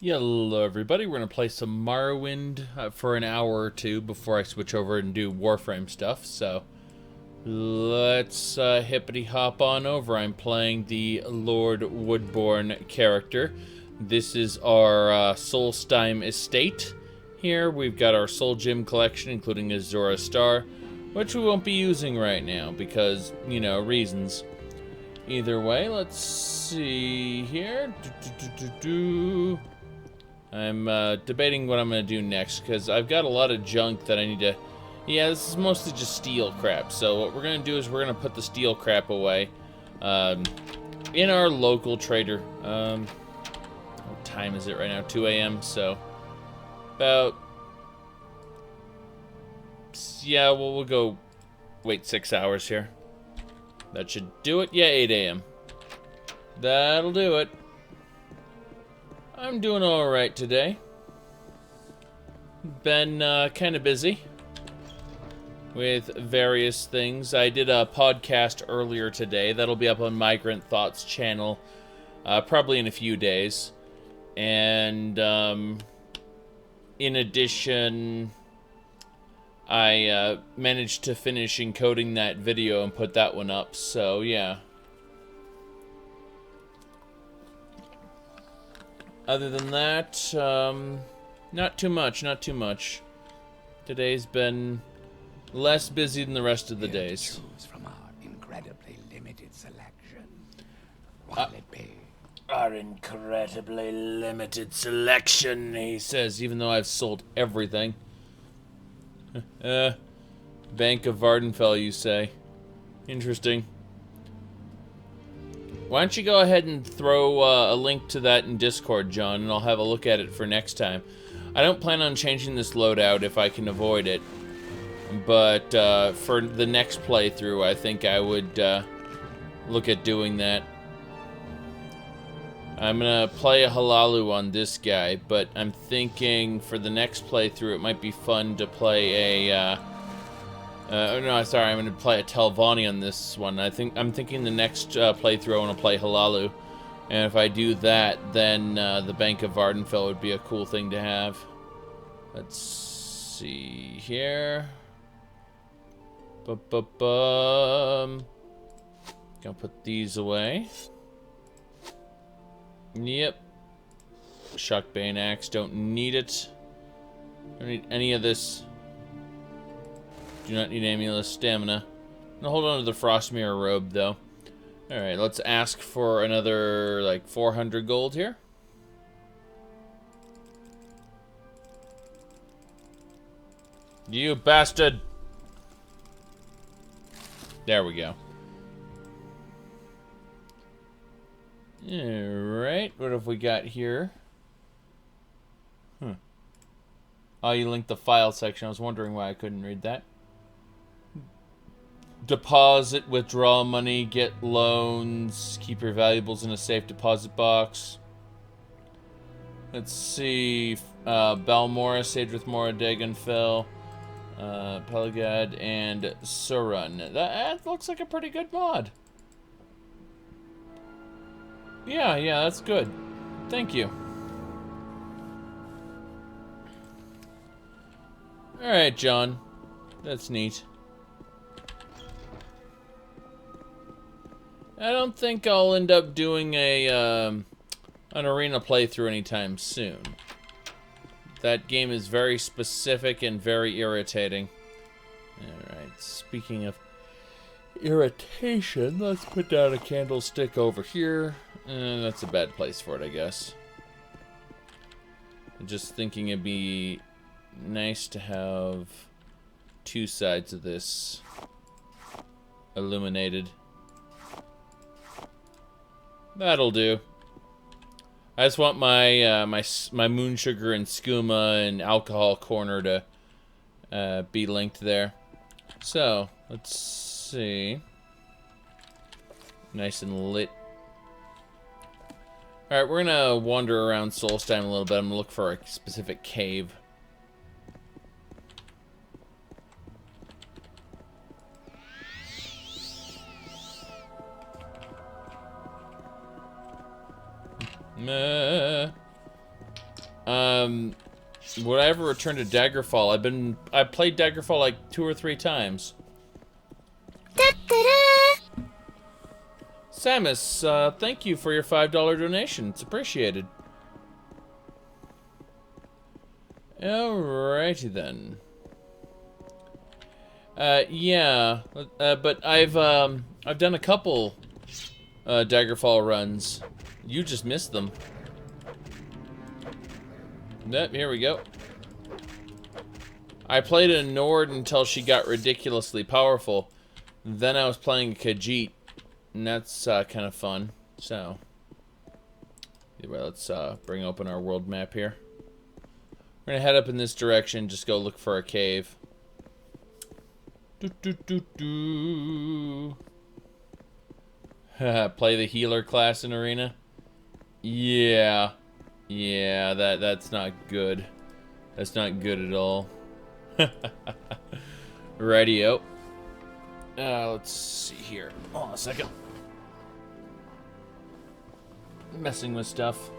Hello everybody, we're going to play some Morrowind for an hour or two before I switch over and do Warframe stuff, so let's hippity hop on over. I'm playing the Lord Woodbourne character. This is our Solstheim estate. Here we've got our Soul Gem collection, including a Zora Star, which we won't be using right now because, you know, reasons. Either way, let's see here. I'm debating what I'm going to do next, because I've got a lot of junk that I need to... Yeah, this is mostly just steel crap, so what we're going to do is we're going to put the steel crap away in our local trader. What time is it right now? 2 a.m., so about... Yeah, well, we'll go wait 6 hours here. That should do it. Yeah, 8 a.m. That'll do it. I'm doing alright today. Been kind of busy with various things. I did a podcast earlier today. That'll be up on Migrant Thoughts channel probably in a few days. And in addition, I managed to finish encoding that video and put that one up. So, yeah. Other than that, not too much. Today's been less busy than the rest of the days. Choose from our incredibly limited selection. What'll it be? Our incredibly limited selection, he says, even though I've sold everything. Bank of Vardenfell, you say. Interesting. Why don't you go ahead and throw a link to that in Discord, John, and I'll have a look at it for next time. I don't plan on changing this loadout if I can avoid it, but for the next playthrough, I think I would look at doing that. I'm gonna play a Halalu on this guy, but I'm thinking for the next playthrough, it might be fun to play a... no, sorry, I'm going to play a Telvanni on this one. I'm thinking the next playthrough I want to play Halalu. And if I do that, then the Bank of Vardenfell would be a cool thing to have. Let's see here. Gonna put these away. Yep. Shockbane Axe, don't need it. Don't need any of this. Do not need amulet stamina. I'll hold on to the Frostmirror robe, though. Alright, let's ask for another, like, 400 gold here. You bastard! There we go. Alright, what have we got here? Oh, you linked the file section. I was wondering why I couldn't read that. Deposit, withdraw money, get loans, keep your valuables in a safe deposit box. Let's see, Balmora, Sage with Mora, Dagonfell, Peligad, and Surun. That looks like a pretty good mod. Yeah, that's good. Thank you. Alright, John. That's neat. I don't think I'll end up doing an arena playthrough anytime soon. That game is very specific and very irritating. Alright, speaking of irritation, let's put down a candlestick over here. That's a bad place for it, I guess. I'm just thinking it'd be nice to have two sides of this illuminated. That'll do. I just want my my moon sugar and skooma and alcohol corner to be linked there. So let's see. Nice and lit. All right, we're gonna wander around Solstheim a little bit. I'm gonna look for a specific cave. Would I ever return to Daggerfall? I played Daggerfall like 2 or 3 times. Samus, thank you for your $5 donation. It's appreciated. Alrighty then. Yeah, but I've done a couple Daggerfall runs. You just missed them. Yep, here we go. I played a Nord until she got ridiculously powerful. Then I was playing Khajiit, and that's kind of fun. So, anyway, let's bring open our world map here. We're gonna head up in this direction, just go look for a cave. Play the healer class in arena. Yeah, that's not good. That's not good at all. Radio. Let's see here. Hold on a second. Messing with stuff.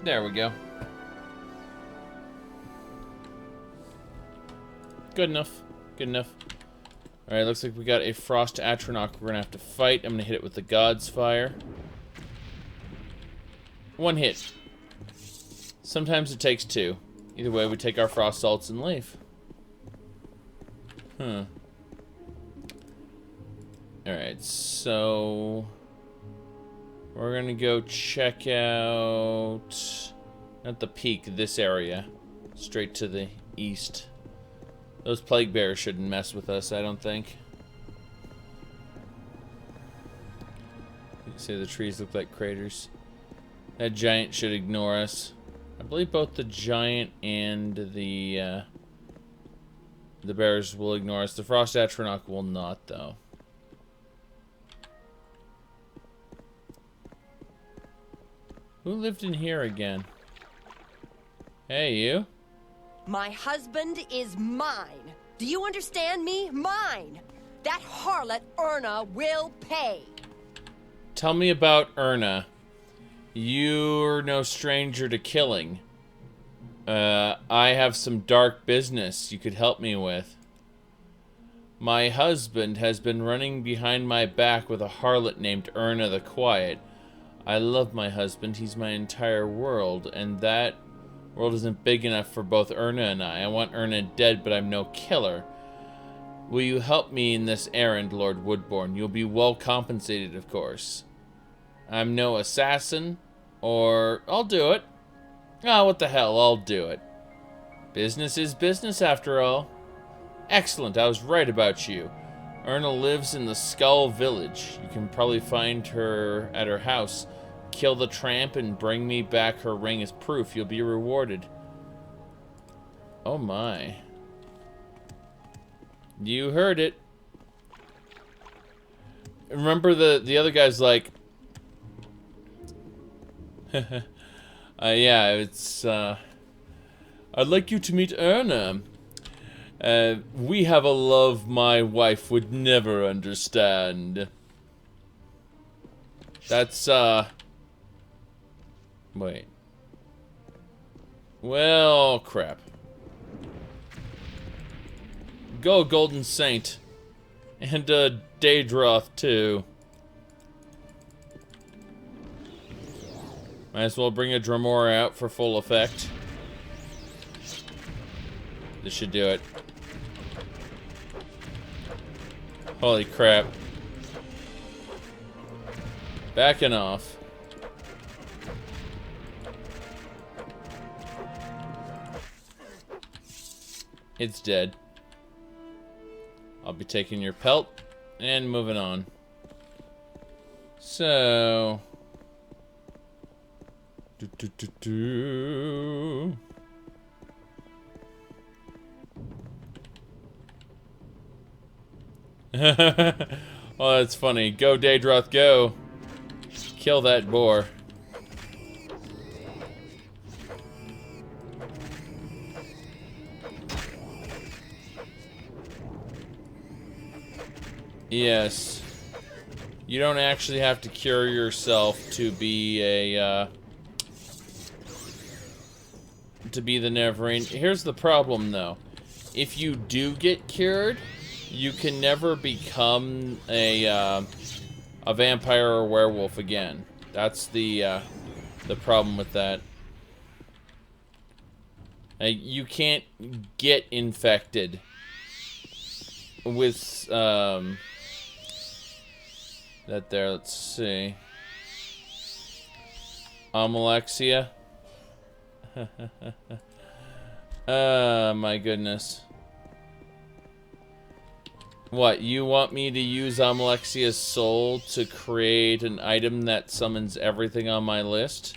There we go. Good enough. Good enough. Alright, looks like we got a Frost Atronach we're gonna have to fight. I'm gonna hit it with the God's Fire. 1 hit. Sometimes it takes 2. Either way, we take our Frost Salts and leave. Alright, so... we're gonna go check out... not the peak, this area. Straight to the east. Those plague bears shouldn't mess with us, I don't think. You can see the trees look like craters. That giant should ignore us. I believe both the giant and the bears will ignore us. The Frost Atronach will not, though. Who lived in here again? Hey, you? My husband is mine. Do you understand me? Mine. That harlot, Erna, will pay. Tell me about Erna. You're no stranger to killing. I have some dark business you could help me with. My husband has been running behind my back with a harlot named Erna the Quiet. I love my husband. He's my entire world, and that world isn't big enough for both Erna and I. I want Erna dead, but I'm no killer. Will you help me in this errand, Lord Woodbourne? You'll be well compensated, of course. I'm no assassin, or... I'll do it. Oh, what the hell, I'll do it. Business is business, after all. Excellent, I was right about you. Erna lives in the Skull Village. You can probably find her at her house. Kill the tramp and bring me back her ring as proof. You'll be rewarded. Oh my. You heard it. Remember the other guy's like... yeah, it's... I'd like you to meet Erna. We have a love my wife would never understand. That's, wait. Well, crap. Go, Golden Saint. And, Daedroth, too. Might as well bring a Dremora out for full effect. This should do it. Holy crap. Backing off. It's dead. I'll be taking your pelt and moving on. So... Oh, that's funny. Go, Daedroth, go. Kill that boar. Yes. You don't actually have to cure yourself to be a, to be the Neverine. Here's the problem, though. If you do get cured, you can never become a vampire or werewolf again. That's the problem with that. You can't get infected with, that there, let's see. Amalexia. My goodness. What, you want me to use Amalexia's soul to create an item that summons everything on my list?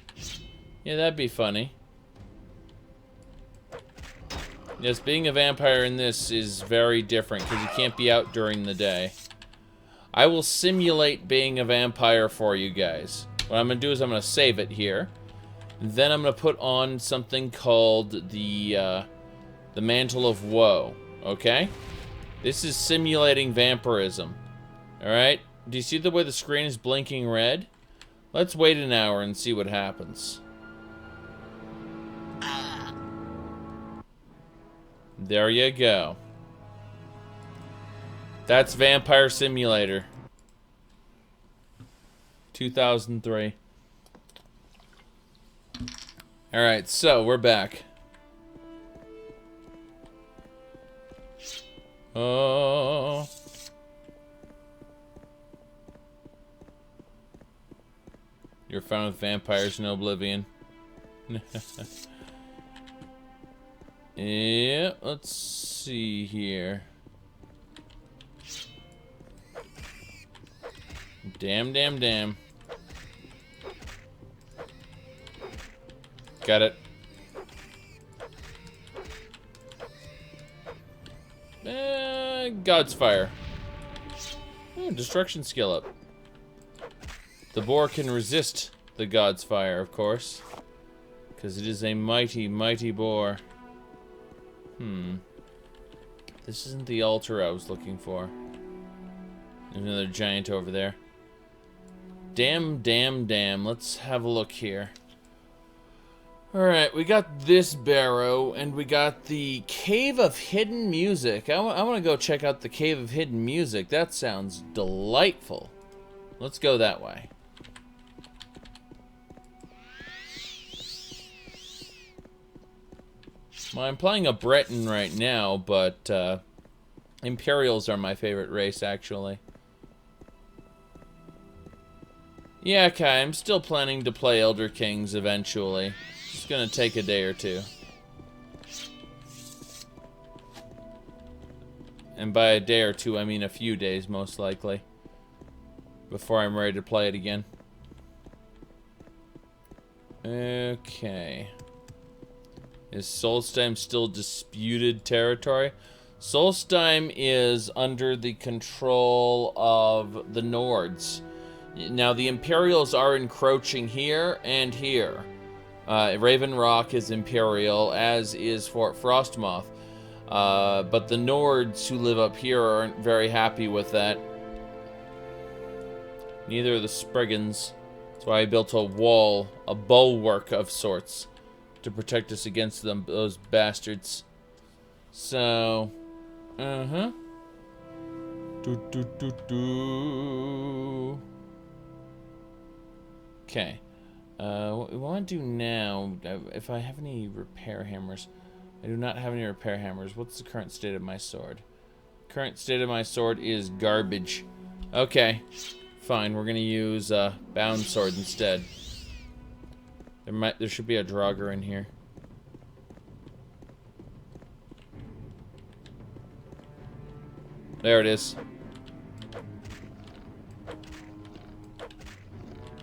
Yeah, that'd be funny. Yes, being a vampire in this is very different because you can't be out during the day. I will simulate being a vampire for you guys. What I'm going to do is I'm going to save it here. Then I'm going to put on something called the Mantle of Woe. Okay? This is simulating vampirism. Alright? Do you see the way the screen is blinking red? Let's wait an hour and see what happens. There you go. That's Vampire Simulator. 2003. Alright, so we're back. Oh. You're found with vampires in Oblivion. Yeah, let's see here. Damn, damn, damn. Got it. God's Fire. Oh, destruction skill up. The boar can resist the God's Fire, of course. Because it is a mighty, mighty boar. This isn't the altar I was looking for. There's another giant over there. Damn, damn, damn. Let's have a look here. Alright, we got this barrow, and we got the Cave of Hidden Music. I want to go check out the Cave of Hidden Music. That sounds delightful. Let's go that way. Well, I'm playing a Breton right now, but Imperials are my favorite race, actually. Yeah, okay, I'm still planning to play Elder Kings eventually. It's gonna take a day or two. And by a day or two, I mean a few days, most likely. Before I'm ready to play it again. Okay. Is Solstheim still disputed territory? Solstheim is under the control of the Nords. Now, the Imperials are encroaching here and here. Raven Rock is Imperial, as is Fort Frostmoth. But the Nords who live up here aren't very happy with that. Neither are the Spriggans. That's why I built a wall, a bulwark of sorts, to protect us against them, those bastards. So, Do. Okay. What we want to do now, if I have any repair hammers. I do not have any repair hammers. What's the current state of my sword? Current state of my sword is garbage. Okay. Fine, we're gonna use bound sword instead. There should be a Draugr in here. There it is.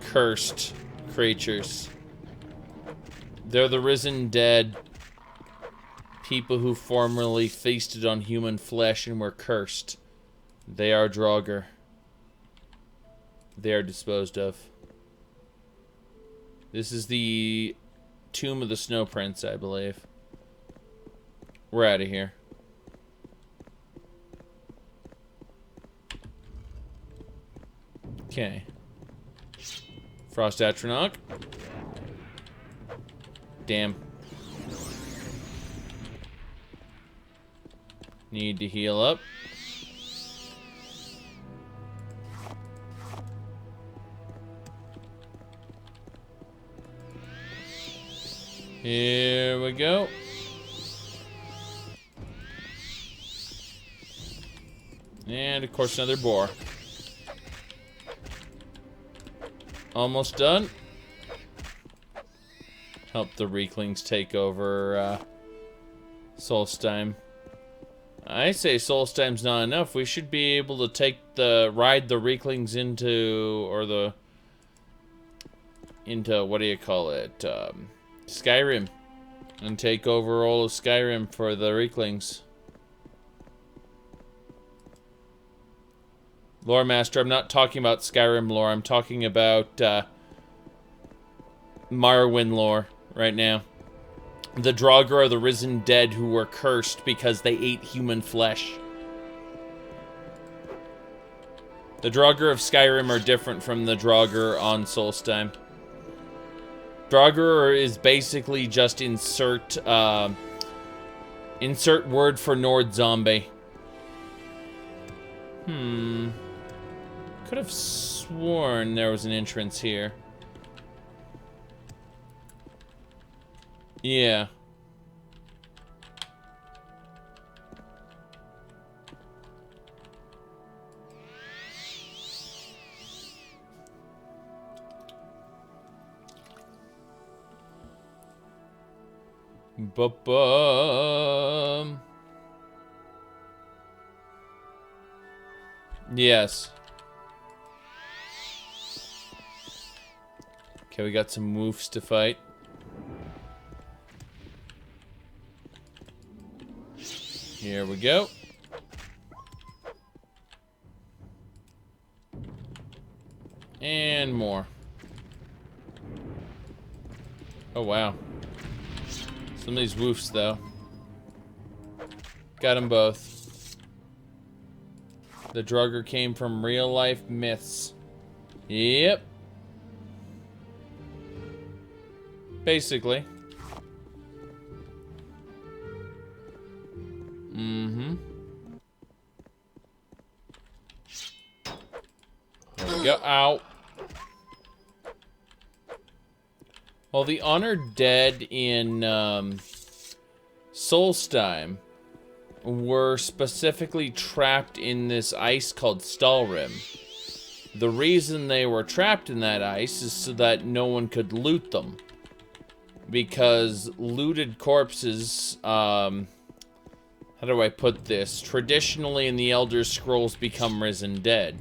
Cursed creatures. They're the risen dead. People who formerly feasted on human flesh and were cursed. They are Draugr. They are disposed of. This is the Tomb of the Snow Prince, I believe. We're out of here. Okay. Frost Atronach. Damn. Need to heal up. Here we go. And of course another boar. Almost done. Help the Reeklings take over Solstheim. I say Solstheim's not enough. We should be able to ride the Reeklings into what do you call it? Skyrim. And take over all of Skyrim for the Reeklings. Lore Master, I'm not talking about Skyrim lore. I'm talking about Morrowind lore right now. The Draugr are the risen dead who were cursed because they ate human flesh. The Draugr of Skyrim are different from the Draugr on Solstheim. Draugr is basically just insert word for Nord zombie. Could have sworn there was an entrance here. Yeah. Ba-bum. Yes. Okay, we got some woofs to fight. Here we go. And more. Oh, wow. Some of these woofs, though. Got them both. The Draugr came from real-life myths. Yep. Basically. Mm-hmm. There we go. Ow. Well, the honored dead in Solstheim were specifically trapped in this ice called Stalrim. The reason they were trapped in that ice is so that no one could loot them. Because looted corpses, how do I put this? Traditionally in the Elder Scrolls become risen dead.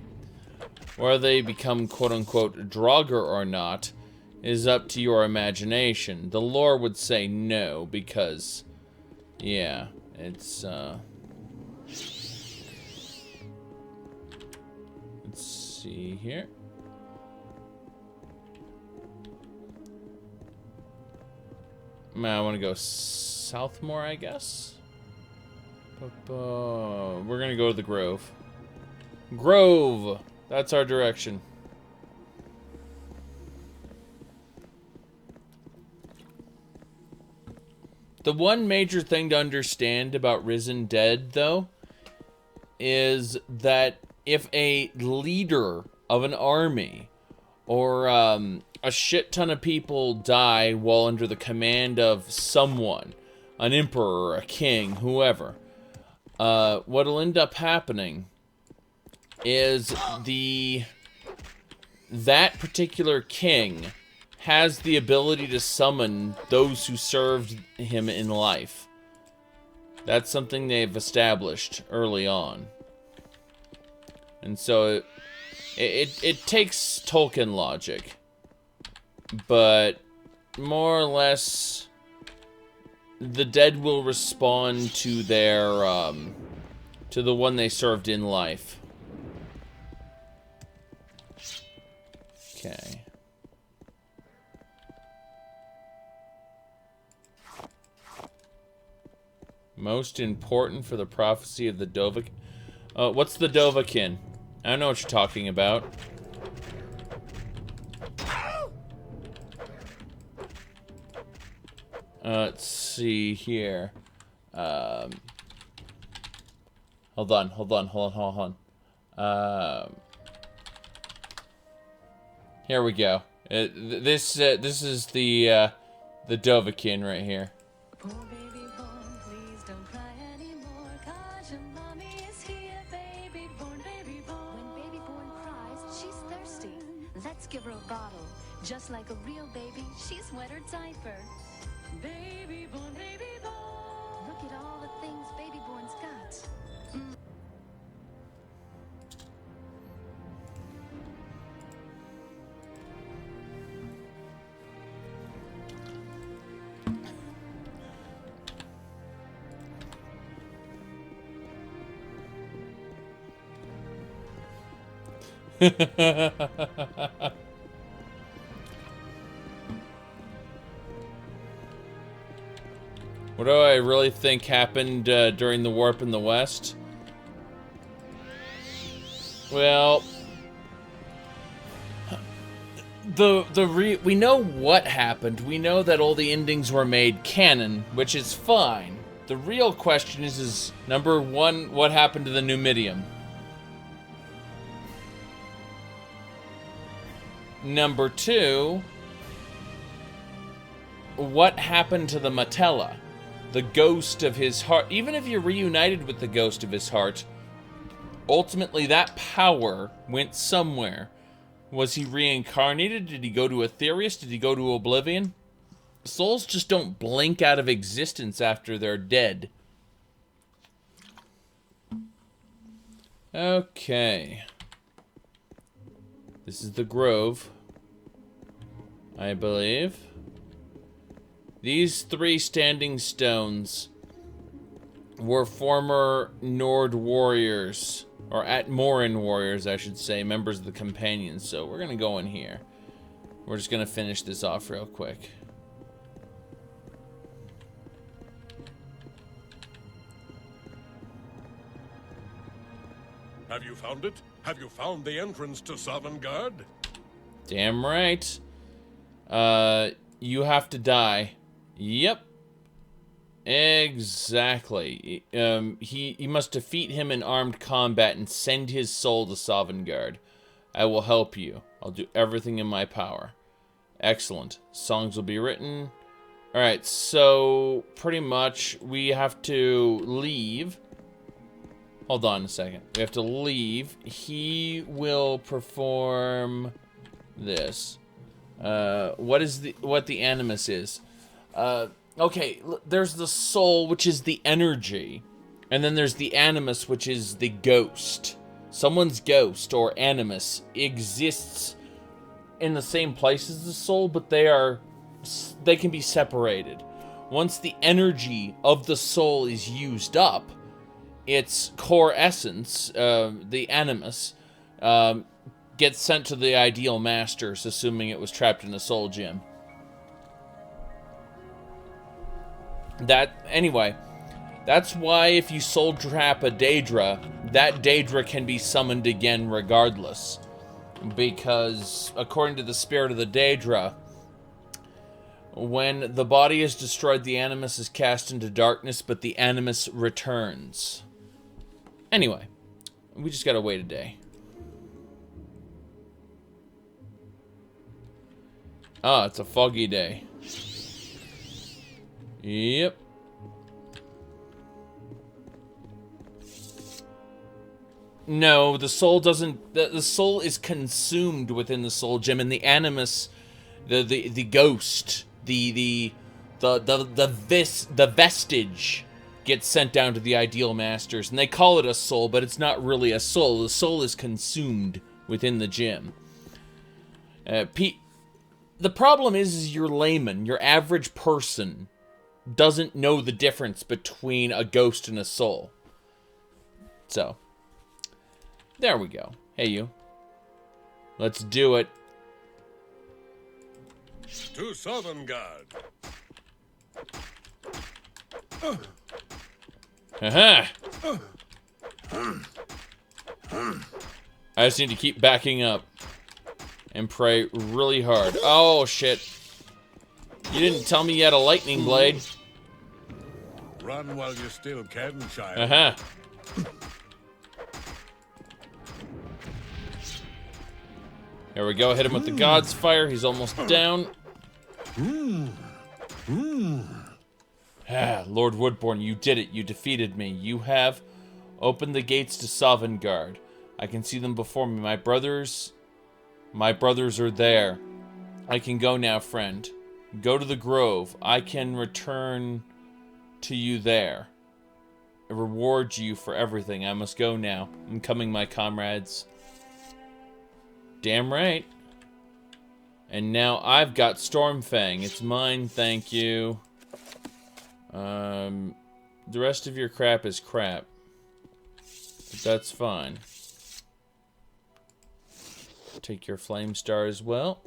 Whether they become quote-unquote Draugr or not is up to your imagination. The lore would say no, because, yeah, it's, let's see here. I want to go south more, I guess. We're gonna go to the Grove. Grove! That's our direction. The one major thing to understand about Risen Dead, though, is that if a leader of an army or a shit ton of people die while under the command of someone, an emperor, a king, whoever, what'll end up happening is that particular king has the ability to summon those who served him in life. That's something they've established early on. And so it takes Tolkien logic, but more or less the dead will respond to their to the one they served in life. Okay. Most important for the prophecy of the Dovahkiin. What's the Dovahkiin? I don't know what you're talking about. Let's see here. Hold on. Here we go. This is the Dovahkiin right here. Poor baby born, please don't cry anymore, 'cause your mommy is here, baby born, baby born. When baby born cries, she's thirsty. Let's give her a bottle, just like a real baby. She's wet her diaper. Baby born, baby born. Look at all the things baby born's got. What do I really think happened during the warp in the West? Well, we know what happened. We know that all the endings were made canon, which is fine. The real question is number one, what happened to the Numidium? Number two, what happened to the Matella? The ghost of his heart. Even if you're reunited with the ghost of his heart, ultimately that power went somewhere. Was he reincarnated? Did he go to Aetherius? Did he go to Oblivion? Souls just don't blink out of existence after they're dead. Okay. This is the Grove, I believe. These 3 standing stones were former Nord warriors, or Atmoran warriors, I should say, members of the Companions. So we're gonna go in here. We're just gonna finish this off real quick. Have you found it? Have you found the entrance to Sovngarde? Damn right. You have to die. Yep. Exactly. You must defeat him in armed combat and send his soul to Sovngarde. I will help you. I'll do everything in my power. Excellent. Songs will be written. Alright, so pretty much we have to leave. Hold on a second. We have to leave. He will perform this. What the animus is. Okay, there's the soul, which is the energy. And then there's the animus, which is the ghost. Someone's ghost, or animus, exists in the same place as the soul, but they can be separated. Once the energy of the soul is used up, its core essence, the animus, gets sent to the ideal masters, assuming it was trapped in a soul gem. Anyway, that's why if you soul trap a Daedra, that Daedra can be summoned again regardless. Because, according to the spirit of the Daedra, when the body is destroyed, the animus is cast into darkness, but the animus returns. Anyway, we just gotta wait a day. Ah, it's a foggy day. Yep. No, the soul doesn't... The soul is consumed within the soul gem, and the animus, the ghost, the vestige gets sent down to the ideal masters, and they call it a soul, but it's not really a soul. The soul is consumed within the gem. The problem is your layman, your average person, doesn't know the difference between a ghost and a soul. So, there we go. Hey, you. Let's do it. To Sovngarde. Haha! I just need to keep backing up and pray really hard. Oh, shit. You didn't tell me you had a lightning blade. Run while you still can, child. Uh-huh. Here we go. Hit him with the God's Fire. He's almost down. Lord Woodbourne, you did it. You defeated me. You have opened the gates to Sovngarde. I can see them before me. My brothers are there. I can go now, friend. Go to the grove. I can return to you there. I reward you for everything. I must go now. I'm coming, my comrades. Damn right. And now I've got Stormfang. It's mine, thank you. The rest of your crap is crap. But that's fine. Take your Flame Star as well.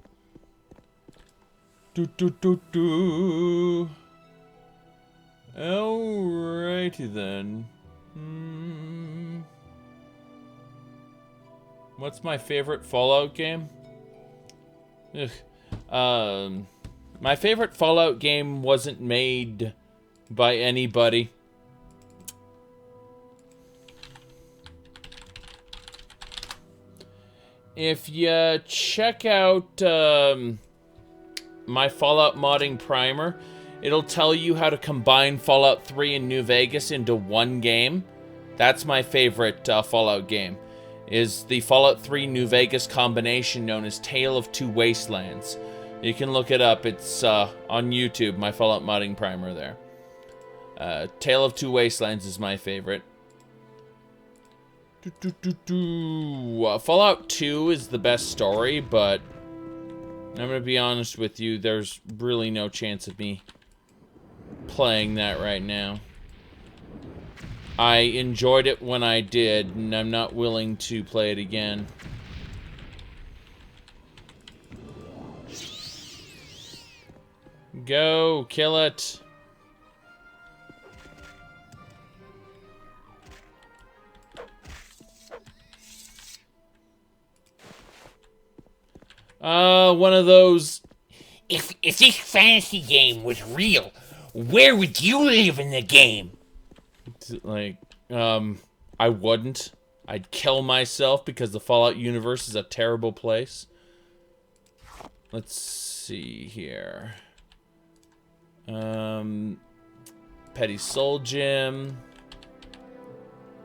Alrighty then. What's my favorite Fallout game? My favorite Fallout game wasn't made by anybody. If you check out my Fallout modding primer, it'll tell you how to combine Fallout 3 and New Vegas into one game. That's my favorite Fallout game, is the Fallout 3 New Vegas combination known as Tale of Two Wastelands. You can look it up. It's on YouTube, my Fallout modding primer there. Tale of Two Wastelands is my favorite. Fallout 2 is the best story, but I'm going to be honest with you, there's really no chance of me playing that right now. I enjoyed it when I did, and I'm not willing to play it again. Go, kill it. One of those... If this fantasy game was real, where would you live in the game? Like, I wouldn't. I'd kill myself because the Fallout universe is a terrible place. Let's see here. Petty Soul Gym.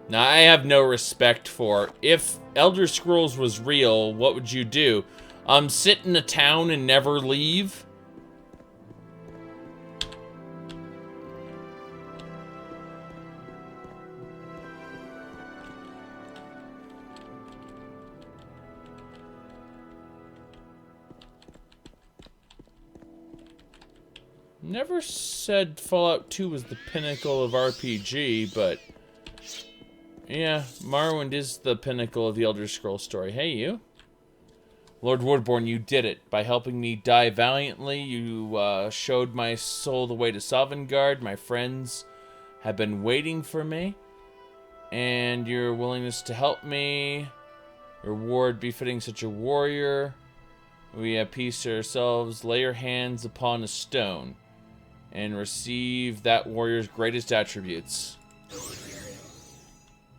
Now, I have no respect for... If Elder Scrolls was real, what would you do? Sit in a town and never leave? Never said Fallout 2 was the pinnacle of RPG, but... yeah, Morrowind is the pinnacle of the Elder Scrolls story. Hey, you. Lord Woodbourne, you did it. By helping me die valiantly, you showed my soul the way to Sovngarde. My friends have been waiting for me. And your willingness to help me. Reward befitting such a warrior. We have peace to ourselves. Lay your hands upon a stone. And receive that warrior's greatest attributes.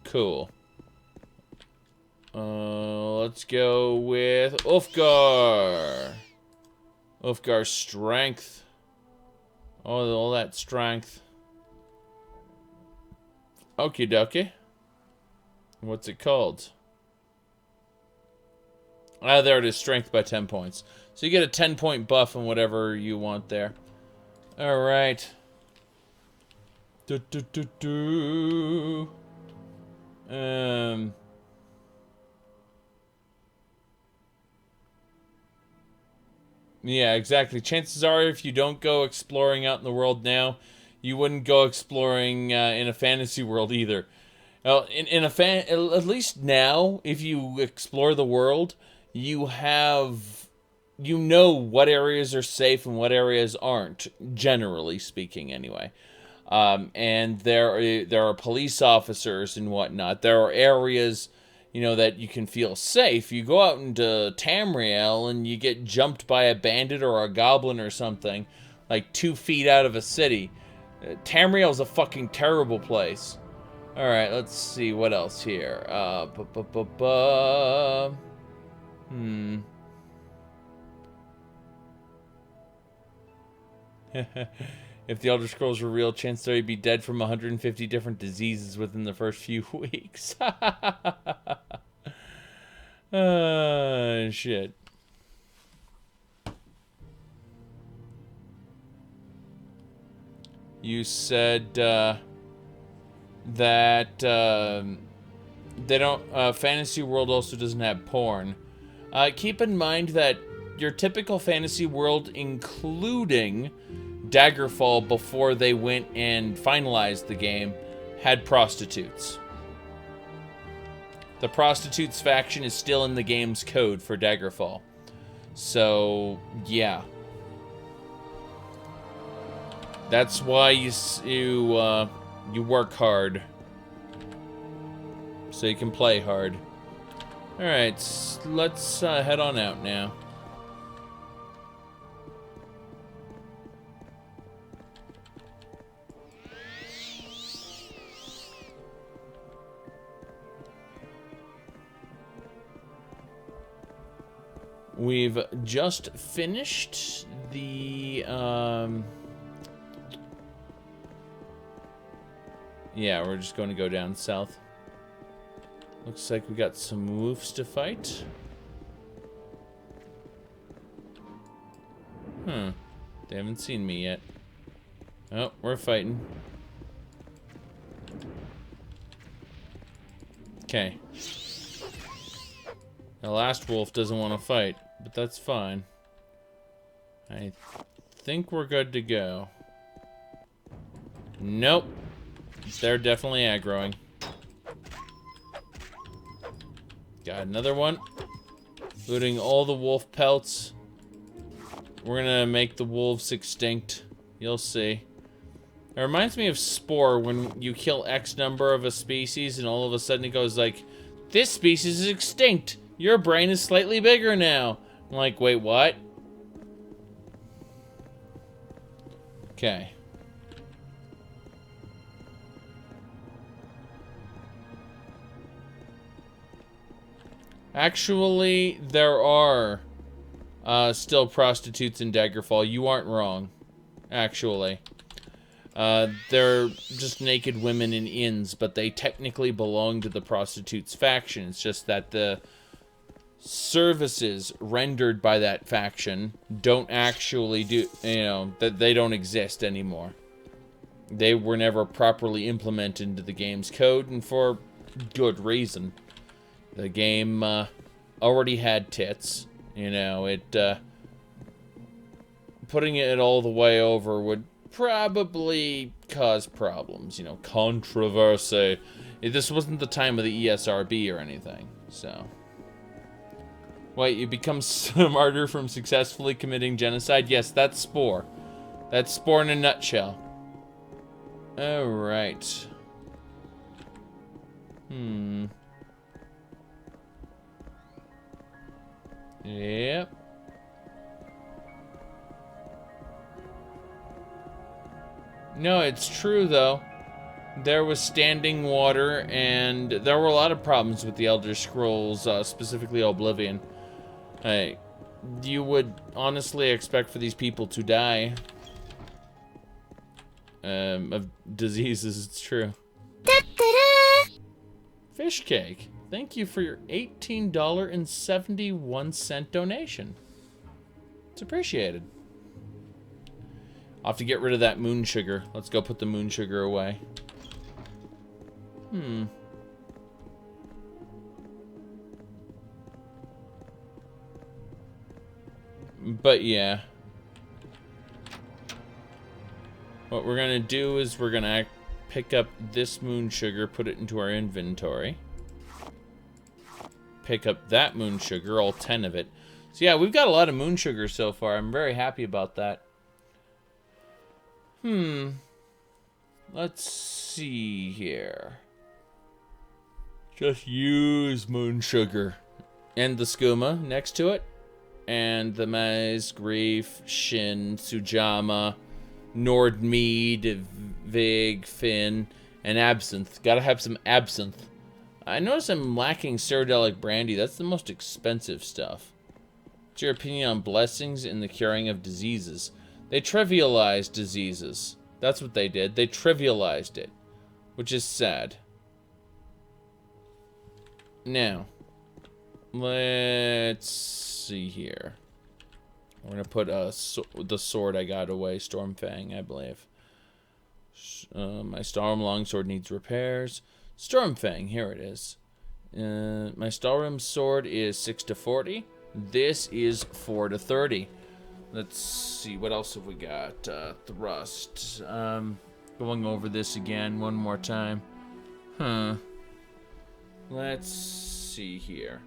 Cool. Let's go with Ulfgar. Ulfgar's strength. Oh, all that strength. Okie dokie. What's it called? Ah, there it is. Strength by 10 points. So you get a 10-point buff on whatever you want there. Alright. Yeah, exactly. Chances are, if you don't go exploring out in the world now, you wouldn't go exploring in a fantasy world either. Well, at least now, if you explore the world, you know what areas are safe and what areas aren't, generally speaking, anyway. And there are police officers and whatnot. There are areas, that you can feel safe. You go out into Tamriel and you get jumped by a bandit or a goblin or something. like 2 feet out of a city. Tamriel's a fucking terrible place. Alright, let's see what else here. If the Elder Scrolls were real, chances are he'd be dead from 150 different diseases within the first few weeks. Shit. You said that they don't. Fantasy World also doesn't have porn. Keep in mind that your typical fantasy world, including Daggerfall, before they went and finalized the game, had prostitutes. The prostitutes faction is still in the game's code for Daggerfall. So, yeah. That's why you work hard. So you can play hard. Alright, let's head on out now. We've just finished the, yeah, we're just going to go down south. Looks like we got some wolves to fight. They haven't seen me yet. Oh, we're fighting. Okay. The last wolf doesn't want to fight, but that's fine. I think we're good to go. Nope. They're definitely aggroing. Got another one. Looting all the wolf pelts. We're gonna make the wolves extinct. You'll see. It reminds me of Spore, when you kill X number of a species and all of a sudden it goes like, this species is extinct. Your brain is slightly bigger now. I'm like, wait, what? Okay. Actually, there are still prostitutes in Daggerfall. You aren't wrong. Actually. They're just naked women in inns, but they technically belong to the prostitutes faction. It's just that the services rendered by that faction don't actually do, that they don't exist anymore. They were never properly implemented into the game's code, and for good reason. The game already had tits. Putting it all the way over would probably cause problems. Controversy. This wasn't the time of the ESRB or anything, so. Wait, you become smarter from successfully committing genocide? Yes, that's Spore. That's Spore in a nutshell. Alright. Yep. No, it's true, though. There was standing water, and there were a lot of problems with the Elder Scrolls, specifically Oblivion. Hey, you would honestly expect for these people to die. Of diseases, it's true. Fish cake. Thank you for your $18.71 donation. It's appreciated. I'll have to get rid of that moon sugar. Let's go put the moon sugar away. But yeah. What we're gonna do is we're gonna pick up this moon sugar, put it into our inventory. Pick up that moon sugar, all 10 of it. So yeah, we've got a lot of moon sugar so far. I'm very happy about that. Let's see here. Just use moon sugar. And the skooma next to it. and the Maize, Grief, Shin, Sujama, Nordmead, Vig, Finn, and Absinthe. Gotta have some Absinthe. I notice I'm lacking Cyrodiilic Brandy. That's the most expensive stuff. What's your opinion on blessings in the curing of diseases? They trivialized diseases. That's what they did. They trivialized it, which is sad. Now, let's see here. We're going to put the sword I got away, Stormfang, I believe. My Stalrim longsword needs repairs. Stormfang, here it is. My Stalrim sword is 6 to 40. This is 4 to 30. Let's see, what else have we got? Thrust. Going over this again one more time. Let's see here.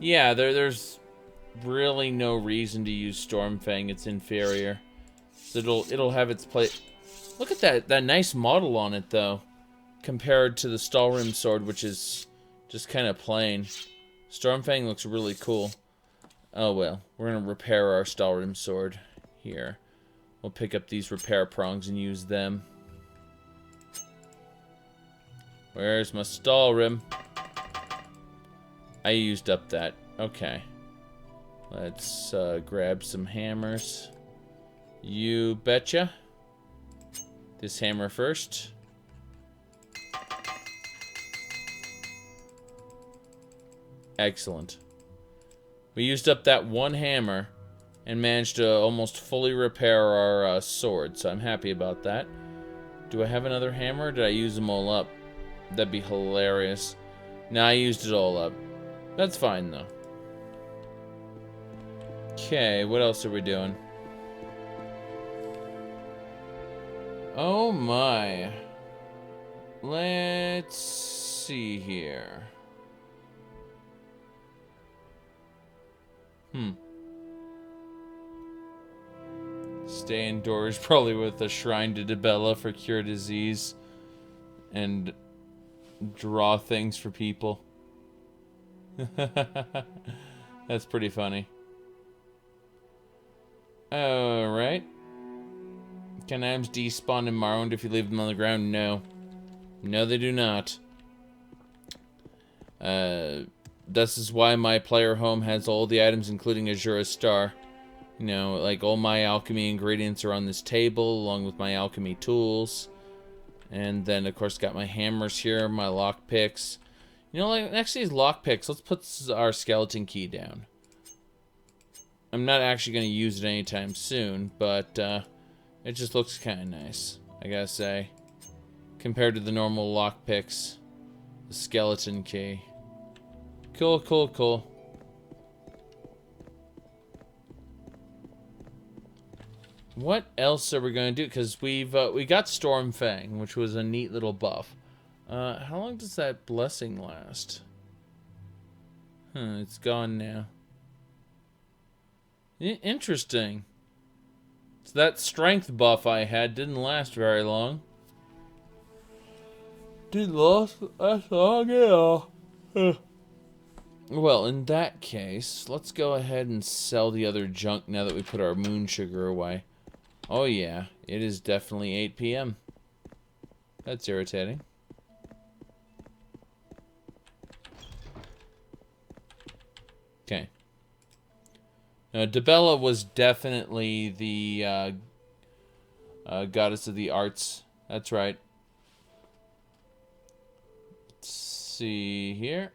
Yeah, there's really no reason to use Stormfang. It's inferior. So it'll have its place. Look at that nice model on it though, compared to the Stalrim sword, which is just kind of plain. Stormfang looks really cool. Oh well, we're gonna repair our Stalrim sword here. We'll pick up these repair prongs and use them. Where's my Stalrim? I used up that. Okay. Let's grab some hammers. You betcha. This hammer first. Excellent. We used up that one hammer and managed to almost fully repair our sword, so I'm happy about that. Do I have another hammer, or did I use them all up? That'd be hilarious. Nah, I used it all up. That's fine, though. Okay, what else are we doing? Oh my. Let's see here. Stay indoors, probably with a shrine to Dibella for cure disease. And draw things for people. That's pretty funny. Alright. Can items despawn in Morrowind if you leave them on the ground? No. No, they do not. This is why my player home has all the items, including Azura Star. You know, like all my alchemy ingredients are on this table, along with my alchemy tools. And then, of course, got my hammers here, my lockpicks. You know, like, next to these lockpicks, let's put our skeleton key down. I'm not actually going to use it anytime soon, but it just looks kind of nice, I gotta say. Compared to the normal lockpicks, the skeleton key. Cool, cool, cool. What else are we going to do? Because we got Stormfang, which was a neat little buff. How long does that blessing last? It's gone now. Interesting. So that strength buff I had didn't last very long. Didn't last that long, yeah. Well, in that case, let's go ahead and sell the other junk now that we put our moon sugar away. Oh yeah, it is definitely 8 p.m. That's irritating. Okay. Now, Dibella was definitely the goddess of the arts. That's right. Let's see here.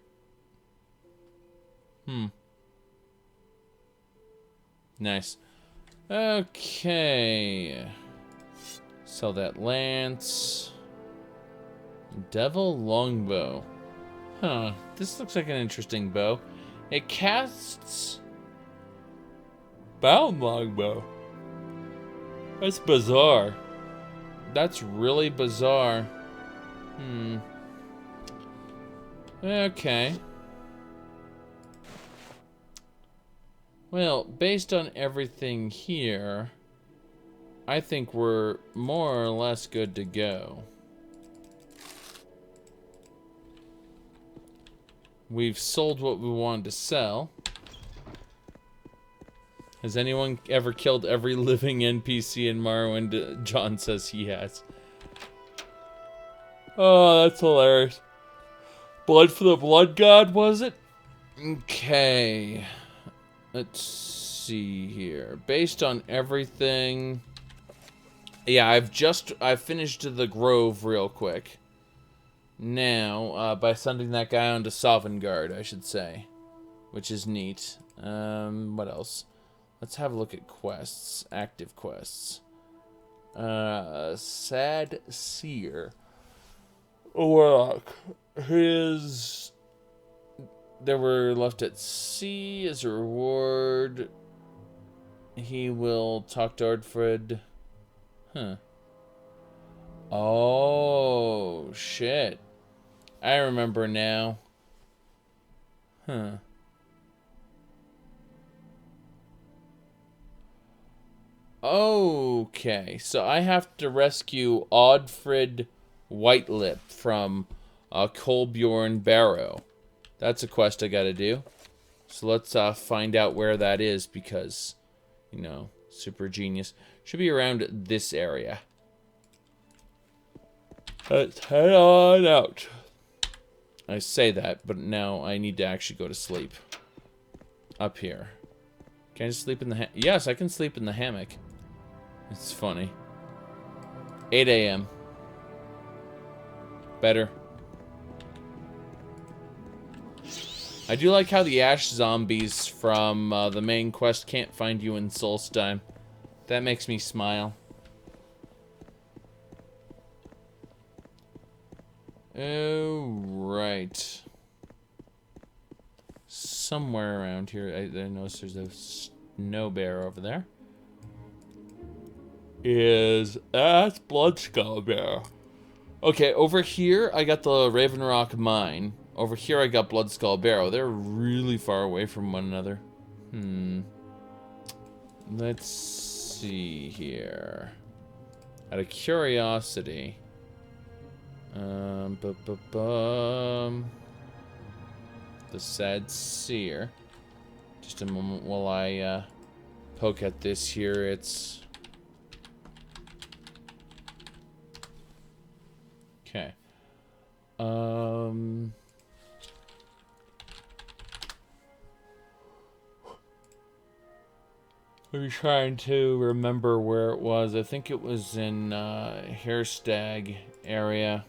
Nice. Okay. Sell that lance. Devil longbow. Huh. This looks like an interesting bow. It casts bound longbow. That's bizarre. That's really bizarre. Okay. Well, based on everything here, I think we're more or less good to go. We've sold what we wanted to sell. Has anyone ever killed every living NPC in Morrowind? John says he has. Oh, that's hilarious. Blood for the Blood God, was it? Okay. Let's see here. Based on everything... Yeah, I've finished the Grove real quick. Now, by sending that guy on to Sovngarde, I should say. Which is neat. What else? Let's have a look at quests. Active quests. Sad Seer. Look. They were left at sea as a reward. He will talk to Ardfred. Huh. Oh, shit. I remember now. Huh. Okay, so I have to rescue Oddfrid Whitelip from Kolbjorn Barrow. That's a quest I gotta do. So let's find out where that is because, you know, super genius. Should be around this area. Let's head on out. I say that, but now I need to actually go to sleep. Up here. Can I just sleep in the Yes, I can sleep in the hammock. It's funny. 8 a.m. Better. I do like how the ash zombies from the main quest can't find you in Solstheim. That makes me smile. Oh, right. Somewhere around here, I notice there's a snow bear over there. That's Bloodskull Bear. Okay, over here I got the Raven Rock Mine. Over here I got Bloodskull Barrow. They're really far away from one another. Let's see here. Out of curiosity. The Sad Seer. Just a moment while I poke at this here. It's... Okay. I'm trying to remember where it was. I think it was in Hairstag area.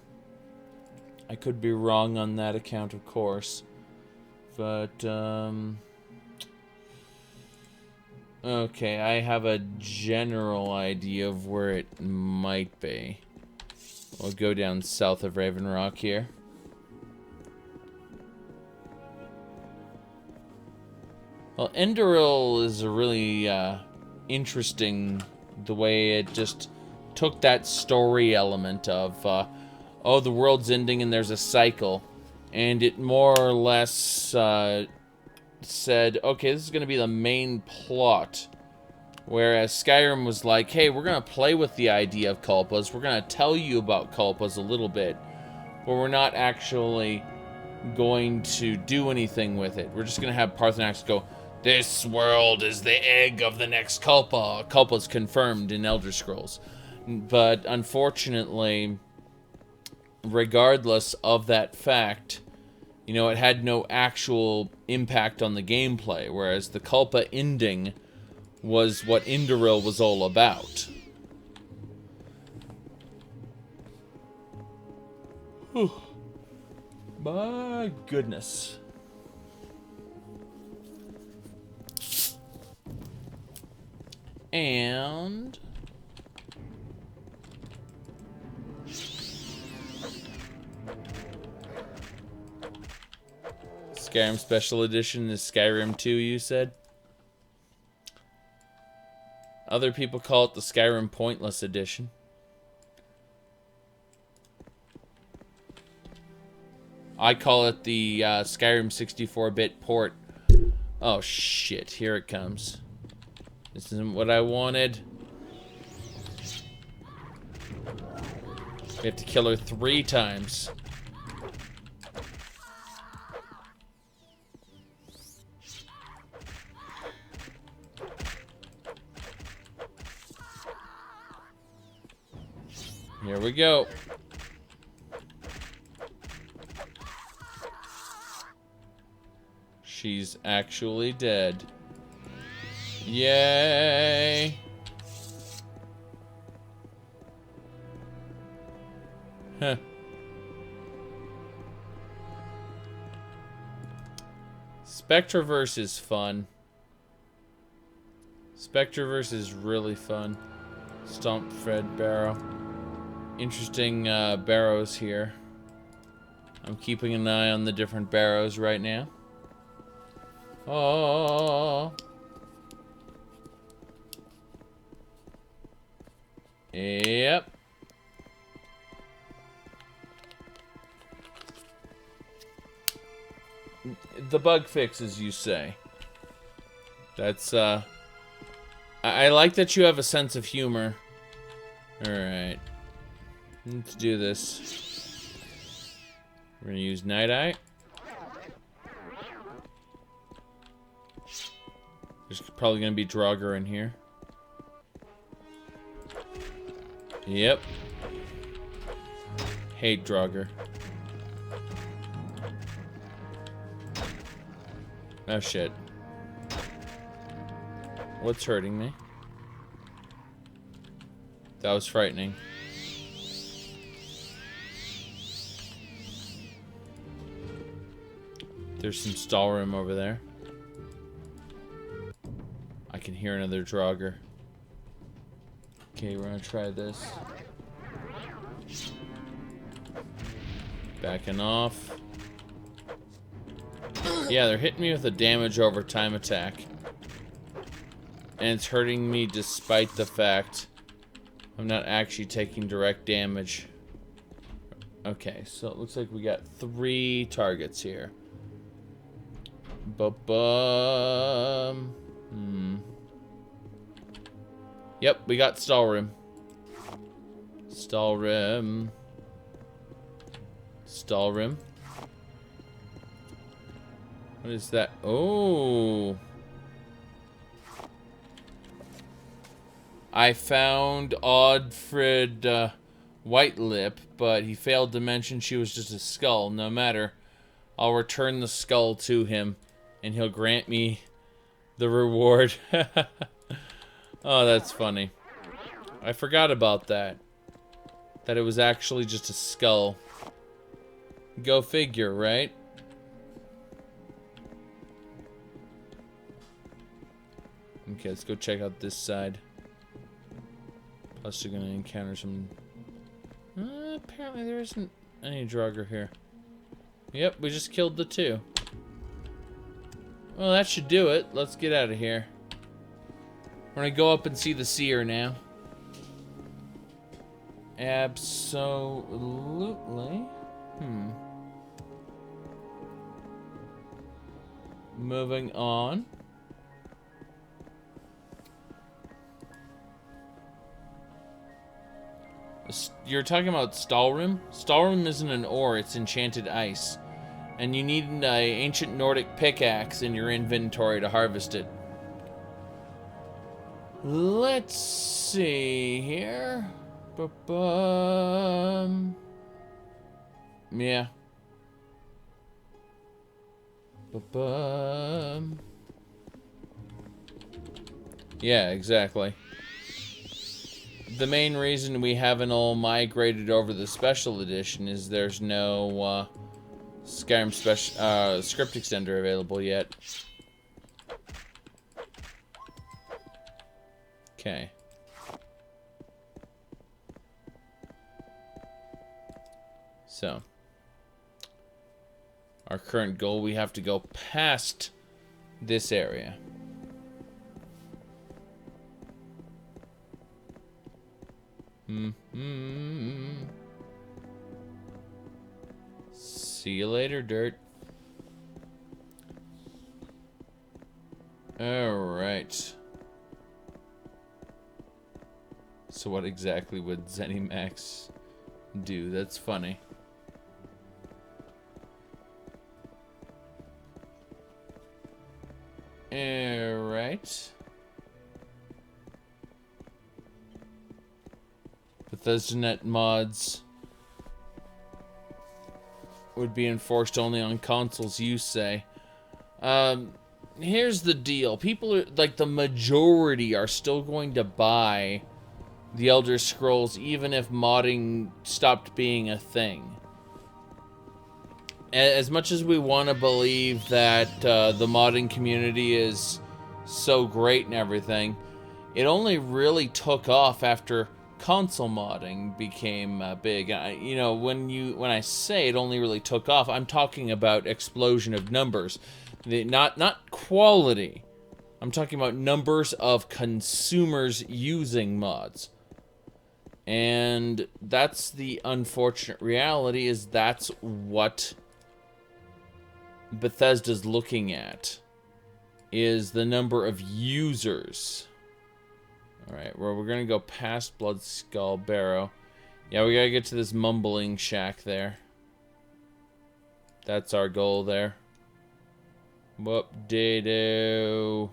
I could be wrong on that account, of course. But, okay, I have a general idea of where it might be. We'll go down south of Raven Rock here. Well, Enderil is a really interesting, the way it just took that story element of, oh, the world's ending and there's a cycle. And it more or less said, okay, this is going to be the main plot. Whereas Skyrim was like, hey, we're going to play with the idea of Culpas. We're going to tell you about Culpas a little bit. But we're not actually going to do anything with it. We're just going to have Paarthurnax go, this world is the egg of the next Culpa. Culpa's confirmed in Elder Scrolls. But unfortunately, regardless of that fact, you know, it had no actual impact on the gameplay. Whereas the Culpa ending was what Indoril was all about. Whew. My goodness. And Skyrim Special Edition is Skyrim 2, you said? Other people call it the Skyrim Pointless Edition. I call it the Skyrim 64-bit port. Oh shit, here it comes. This isn't what I wanted. We have to kill her 3 times. Here we go. She's actually dead. Yay! Huh. Spectroverse is fun. Spectroverse is really fun. Stomp Fred Barrow. Interesting barrows here. I'm keeping an eye on the different barrows right now. Oh. Yep. The bug fixes, you say. That's, I like that you have a sense of humor. Alright. Let's do this. We're gonna use Night Eye. There's probably gonna be Draugr in here. Yep. Hate Draugr. Oh shit. What's hurting me? That was frightening. There's some stall room over there. I can hear another Draugr. Okay, we're gonna try this. Backing off. Yeah, they're hitting me with a damage over time attack. And it's hurting me despite the fact I'm not actually taking direct damage. Okay, so it looks like we got 3 targets here. Yep, we got stall room. Stall room. Stall room. What is that? Oh. I found Oddfrid Whitelip, but he failed to mention she was just a skull. No matter, I'll return the skull to him, and he'll grant me the reward. Oh, that's funny. I forgot about that. That it was actually just a skull. Go figure, right? Okay, let's go check out this side. Plus, you're gonna encounter some... apparently there isn't any Draugr here. Yep, we just killed the 2. Well, that should do it. Let's get out of here. We're gonna go up and see the seer now. Absolutely. Moving on. You're talking about Stallroom? Stallroom isn't an ore, it's enchanted ice. And you need an ancient Nordic pickaxe in your inventory to harvest it. Let's see here. Yeah. Yeah, exactly. The main reason we haven't all migrated over the special edition is there's no Skyrim script extender available yet. Okay. So, our current goal, we have to go past this area. See you later, dirt. Alright. So what exactly would ZeniMax do? That's funny. Alright. But BethesdaNet mods would be enforced only on consoles, you say. Here's the deal. People are, like, the majority are still going to buy the Elder Scrolls even if modding stopped being a thing. As much as we want to believe that the modding community is so great and everything, it only really took off after console modding became big. You know, when I say it only really took off, I'm talking about explosion of numbers. Not quality. I'm talking about numbers of consumers using mods. And that's the unfortunate reality, is that's what Bethesda's looking at, is the number of users. Alright, well, we're gonna go past Blood Skull Barrow. Yeah, we gotta get to this mumbling shack there. That's our goal there. Whoop-de-doo.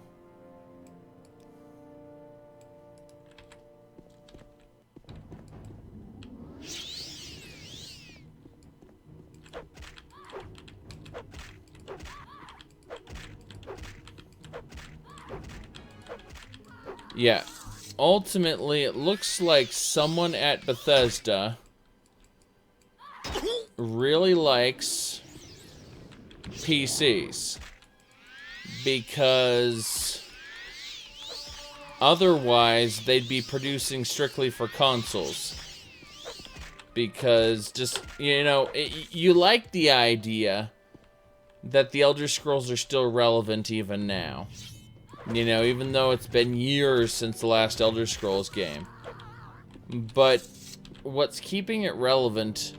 Yeah. Ultimately, it looks like someone at Bethesda really likes PCs, because otherwise they'd be producing strictly for consoles. Because just, you know, you like the idea that the Elder Scrolls are still relevant even now. You know, even though it's been years since the last Elder Scrolls game. But what's keeping it relevant,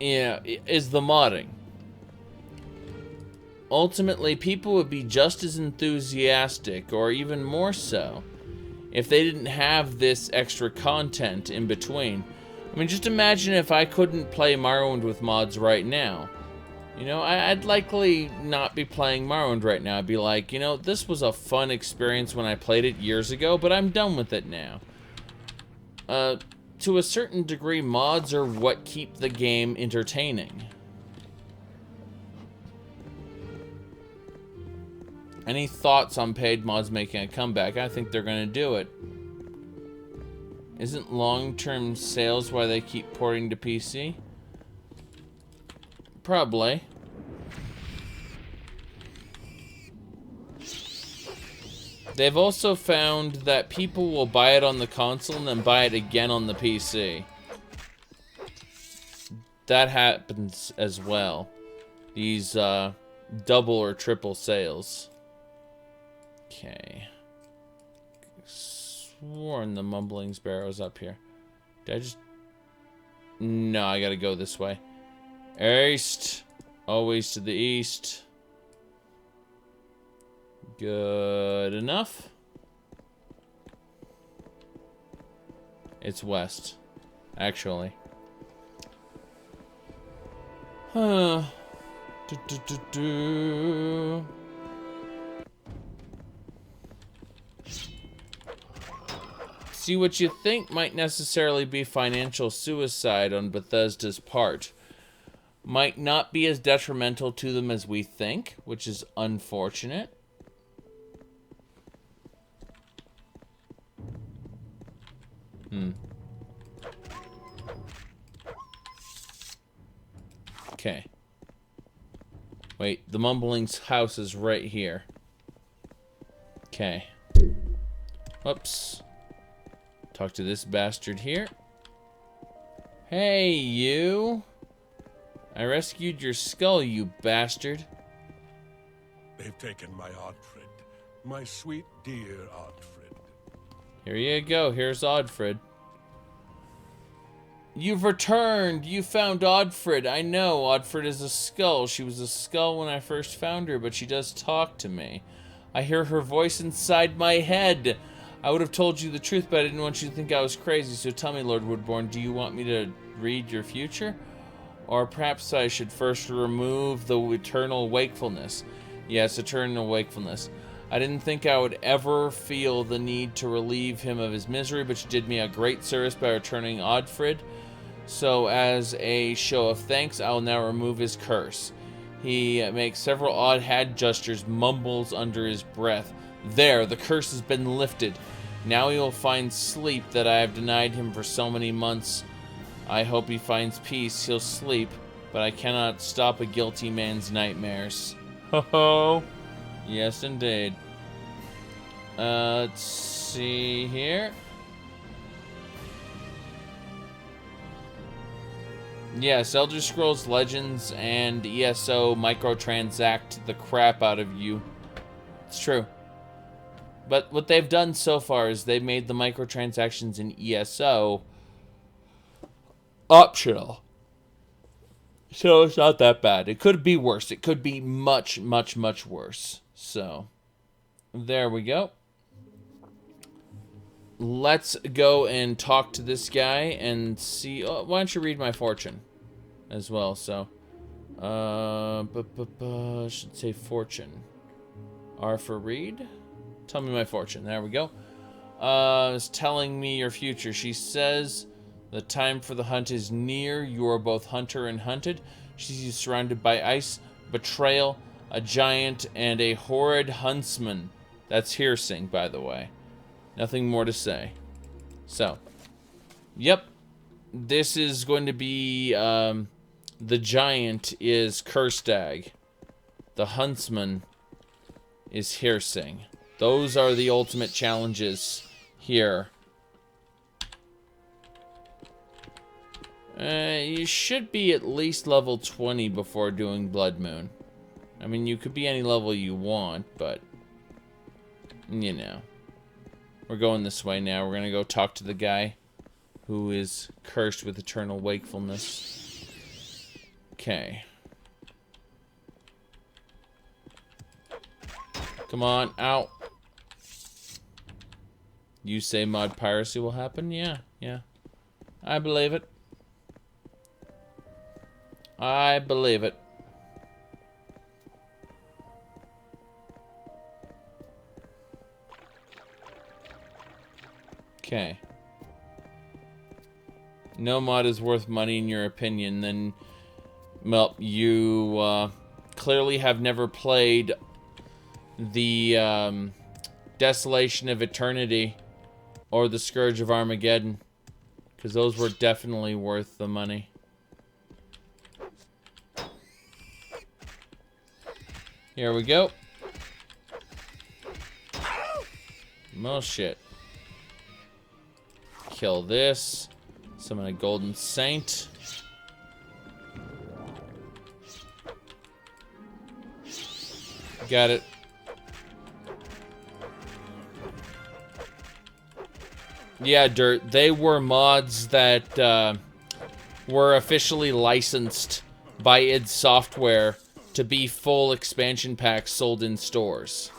is the modding. Ultimately, people would be just as enthusiastic, or even more so, if they didn't have this extra content in between. I mean, just imagine if I couldn't play Morrowind with mods right now. You know, I'd likely not be playing Morrowind right now. I'd be like, you know, this was a fun experience when I played it years ago, but I'm done with it now. To a certain degree, mods are what keep the game entertaining. Any thoughts on paid mods making a comeback? I think they're going to do it. Isn't long-term sales why they keep porting to PC? Probably. They've also found that people will buy it on the console and then buy it again on the PC. That happens as well. These double or triple sales. Okay. Sworn the Mumbling Sparrow's up here. Did I just... No, I gotta go this way. East. Always to the east. Good enough. It's west, actually. Huh. See, what you think might necessarily be financial suicide on Bethesda's part might not be as detrimental to them as we think, which is unfortunate. Okay. Wait, the Mumbling's house is right here. Okay. Whoops. Talk to this bastard here. Hey, you. I rescued your skull, you bastard. They've taken my Oddfrid. My sweet, dear Oddfrid. Here you go. Here's Oddfrid. You've returned. You found Oddfrid. I know. Oddfrid is a skull. She was a skull when I first found her, but she does talk to me. I hear her voice inside my head. I would have told you the truth, but I didn't want you to think I was crazy. So tell me, Lord Woodbourne, do you want me to read your future? Or perhaps I should first remove the eternal wakefulness. Yes, eternal wakefulness. I didn't think I would ever feel the need to relieve him of his misery, but you did me a great service by returning Oddfrid. So as a show of thanks, I will now remove his curse. He makes several odd hand gestures, mumbles under his breath. There, the curse has been lifted. Now he will find sleep that I have denied him for so many months. I hope he finds peace. He'll sleep, but I cannot stop a guilty man's nightmares. Ho ho! Yes, indeed. Let's see here. Yes, Elder Scrolls Legends and ESO microtransact the crap out of you. It's true. But what they've done so far is they've made the microtransactions in ESO optional. So it's not that bad. It could be worse. It could be much, much, much worse. So, there we go. Let's go and talk to this guy and see. Oh, why don't you read my fortune as well? So, I should say fortune. R for read. Tell me my fortune. There we go. It's telling me your future. She says the time for the hunt is near. You are both hunter and hunted. She sees you surrounded by ice, betrayal, a giant, and a horrid huntsman. That's hearsing, by the way. Nothing more to say. So, yep. This is going to be, the giant is Curstag. The huntsman is hearsing. Those are the ultimate challenges here. You should be at least level 20 before doing Blood Moon. I mean, you could be any level you want, but, you know. We're going this way now. We're going to go talk to the guy who is cursed with eternal wakefulness. Okay. Come on, out. You say mod piracy will happen? Yeah. I believe it. I believe it. Okay. No mod is worth money in your opinion, then, well, you clearly have never played the Desolation of Eternity or the Scourge of Armageddon, because those were definitely worth the money. Here we go. Well, shit. Kill this. Summon a golden saint. Got it. Yeah, Dirt. They were mods that were officially licensed by id Software to be full expansion packs sold in stores.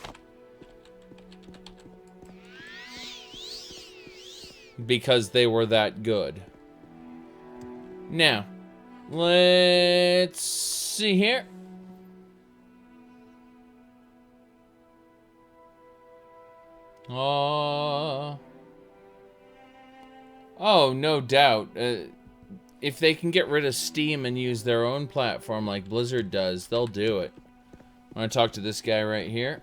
Because they were that good. Now, let's see here. Oh, no doubt. If they can get rid of Steam and use their own platform like Blizzard does, they'll do it. I want to talk to this guy right here.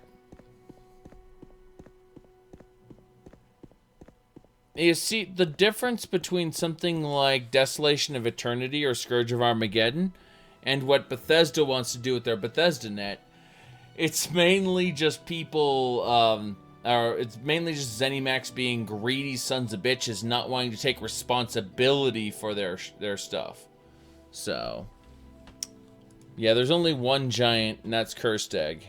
You see, the difference between something like Desolation of Eternity or Scourge of Armageddon and what Bethesda wants to do with their Bethesda net, it's mainly just people, it's mainly just ZeniMax being greedy sons of bitches, not wanting to take responsibility for their stuff. So, yeah, there's only one giant, and that's Cursed Egg.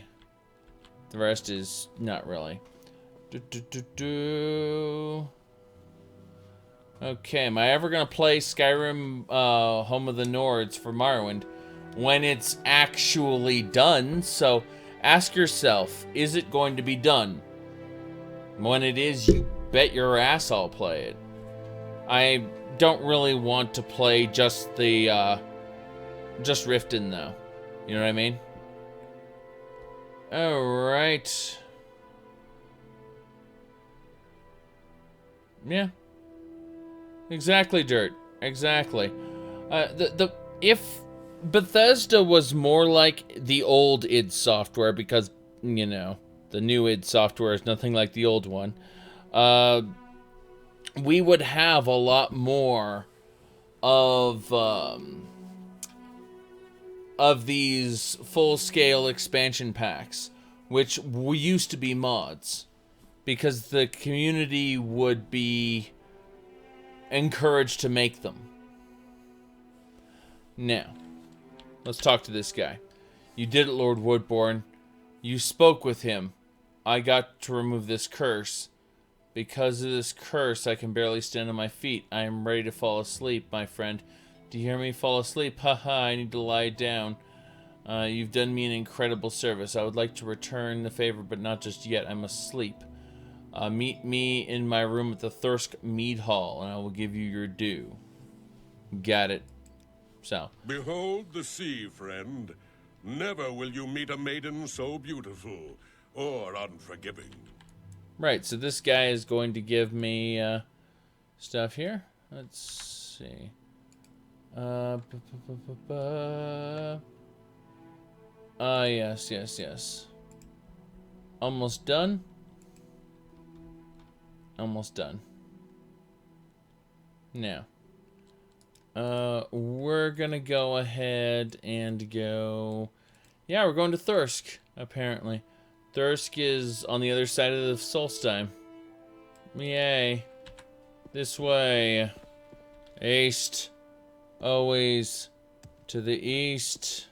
The rest is not really. Okay, am I ever gonna play Skyrim Home of the Nords for Morrowind when it's actually done? So ask yourself, is it going to be done? When it is, you bet your ass I'll play it. I don't really want to play just the just Riften though. You know what I mean? Alright. Yeah. Exactly, Dirt. Exactly. If Bethesda was more like the old id Software, because, you know, the new id Software is nothing like the old one, we would have a lot more of these full-scale expansion packs, which used to be mods, because the community would be encouraged to make them. Now, let's talk to this guy. You did it, Lord Woodbourne. You spoke with him. I got to remove this curse. Because of this curse, I can barely stand on my feet. I am ready to fall asleep, my friend. Do you hear me fall asleep? Haha, I need to lie down. You've done me an incredible service. I would like to return the favor, but not just yet. I must sleep. Meet me in my room at the Thirsk Mead Hall, and I will give you your due. Got it. So. Behold the sea, friend. Never will you meet a maiden so beautiful or unforgiving. Right, so this guy is going to give me stuff here. Let's see. Yes. Almost done. Almost done. Now, we're gonna go ahead and go... Yeah, we're going to Thirsk, apparently. Thirsk is on the other side of the Solstheim. Yay. This way. East. Always to the east.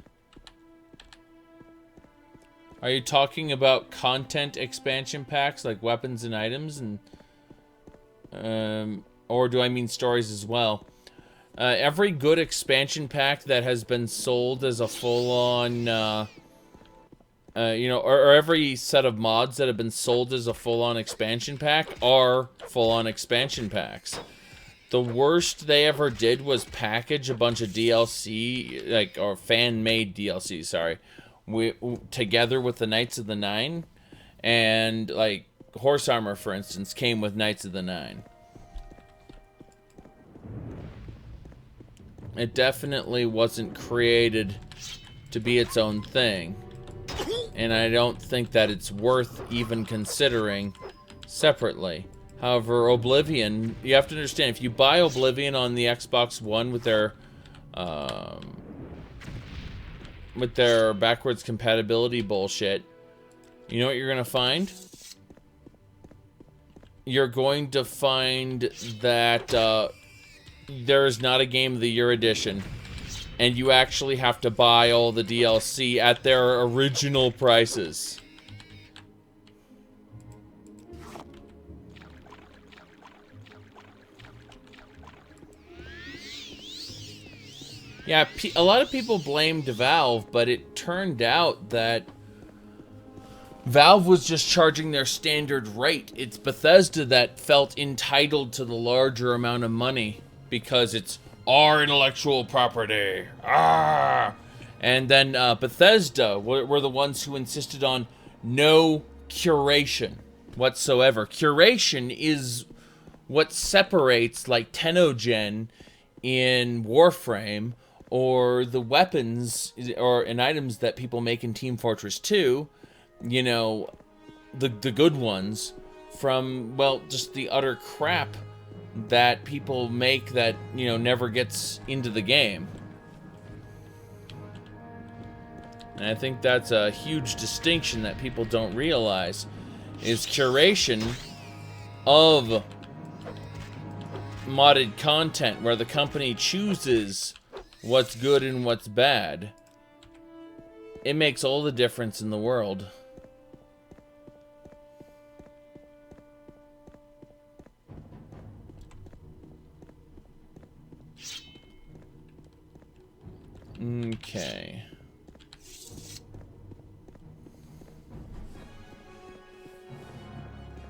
Are you talking about content expansion packs like weapons and items, and or do I mean stories as well? Every good expansion pack that has been sold as a full-on, you know, or every set of mods that have been sold as a full-on expansion pack are full-on expansion packs. The worst they ever did was package a bunch of DLC, like, or fan-made DLC, sorry, together with the Knights of the Nine, and like Horse Armor, for instance, came with Knights of the Nine. It definitely wasn't created to be its own thing, and I don't think that it's worth even considering separately. However, Oblivion, you have to understand, if you buy Oblivion on the Xbox One with their backwards compatibility bullshit, you know what you're going to find? You're going to find that there is not a Game of the Year edition, and you actually have to buy all the DLC at their original prices. Yeah, a lot of people blamed Valve, but it turned out that Valve was just charging their standard rate. It's Bethesda that felt entitled to the larger amount of money because it's our intellectual property. Ah! And then Bethesda were the ones who insisted on no curation whatsoever. Curation is what separates, like, Tenogen in Warframe, or the weapons and items that people make in Team Fortress 2, you know, the good ones, from, well, just the utter crap that people make that, you know, never gets into the game. And I think that's a huge distinction that people don't realize, is curation of modded content, where the company chooses what's good and what's bad. It makes all the difference in the world. Okay.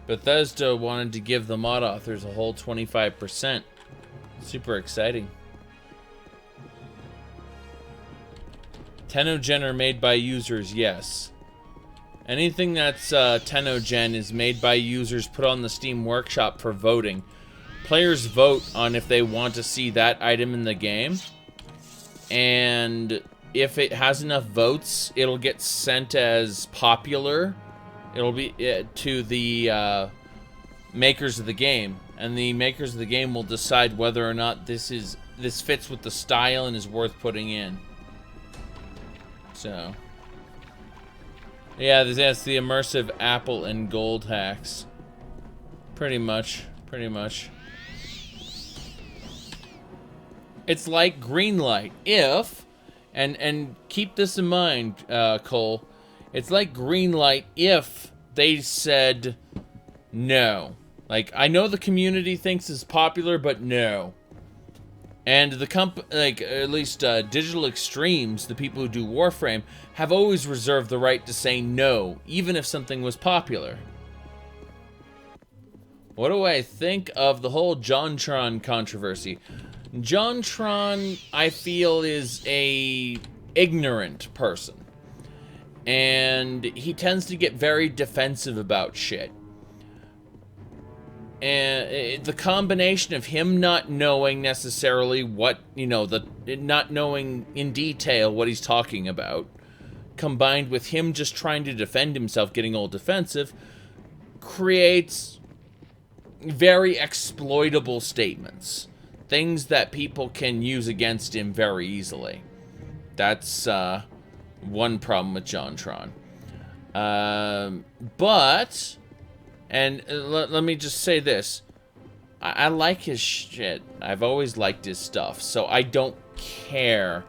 Bethesda wanted to give the mod authors a whole 25%. Super exciting. Tenogen are made by users, yes. Anything that's Tenogen is made by users put on the Steam Workshop for voting. players vote on if they want to see that item in the game. And if it has enough votes, it'll get sent as popular. It'll be to the makers of the game. And the makers of the game will decide whether or not this fits with the style and is worth putting in. So, yeah, that's the immersive apple and gold hacks. Pretty much. It's like Greenlight. If, and keep this in mind, Cole, it's like Greenlight if they said no. Like, I know the community thinks it's popular, but no. And the at least Digital Extremes, the people who do Warframe, have always reserved the right to say no, even if something was popular. What do I think of the whole JonTron controversy? JonTron, I feel, is a ignorant person. And he tends to get very defensive about shit. And the combination of him not knowing necessarily what, not knowing in detail what he's talking about, combined with him just trying to defend himself, getting all defensive, creates very exploitable statements. Things that people can use against him very easily. That's one problem with JonTron. But... And let me just say this. I like his shit. I've always liked his stuff, so I don't care.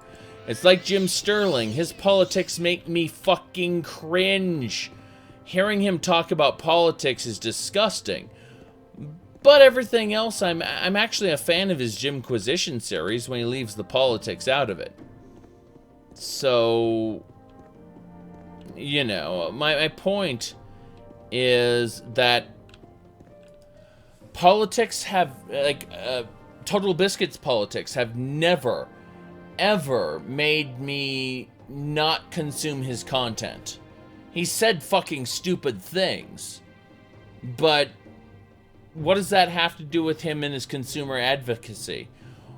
It's like Jim Sterling. His politics make me fucking cringe. Hearing him talk about politics is disgusting. But everything else, I'm actually a fan of his Jimquisition series when he leaves the politics out of it. So, my point is that politics have, Total Biscuit's politics have never, ever made me not consume his content. He said fucking stupid things, but what does that have to do with him and his consumer advocacy?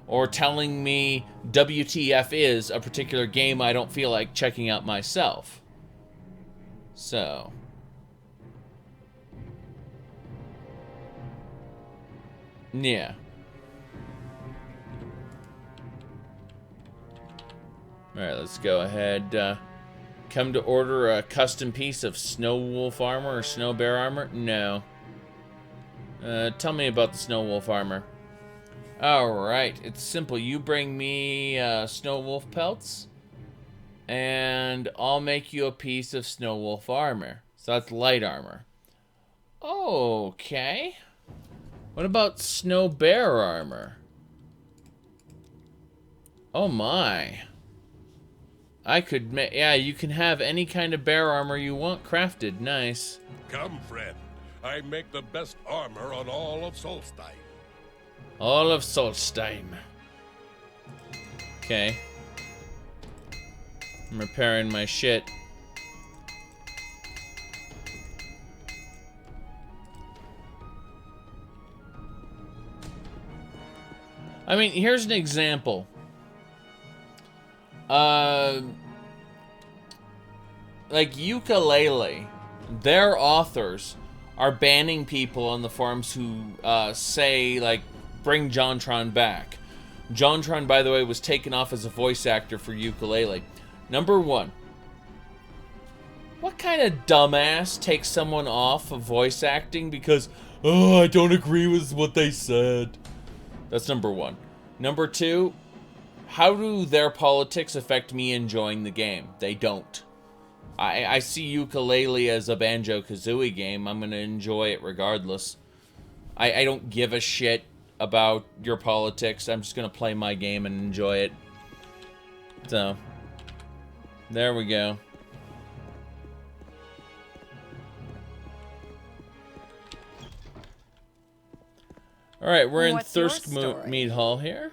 Or telling me WTF is a particular game I don't feel like checking out myself? So... yeah. Alright, let's go ahead. Come to order a custom piece of snow wolf armor or snow bear armor? No. Tell me about the snow wolf armor. Alright, it's simple. You bring me snow wolf pelts, and I'll make you a piece of snow wolf armor. So that's light armor. Okay. What about snow bear armor? Oh my. I could make... yeah, you can have any kind of bear armor you want crafted. Nice. Come, friend. I make the best armor on all of Solstheim. All of Solstheim. Okay. I'm repairing my shit. I mean, here's an example. Like Yooka-Laylee, their authors are banning people on the forums who say, like, bring JonTron back. JonTron, by the way, was taken off as a voice actor for Yooka-Laylee. Number one, what kind of dumbass takes someone off of voice acting because, oh, I don't agree with what they said? That's number one. Number two, how do their politics affect me enjoying the game? They don't. I see Yooka-Laylee as a Banjo-Kazooie game. I'm going to enjoy it regardless. I don't give a shit about your politics. I'm just going to play my game and enjoy it. So, there we go. Alright, we're in What's your Thirsk story? Mead Hall here.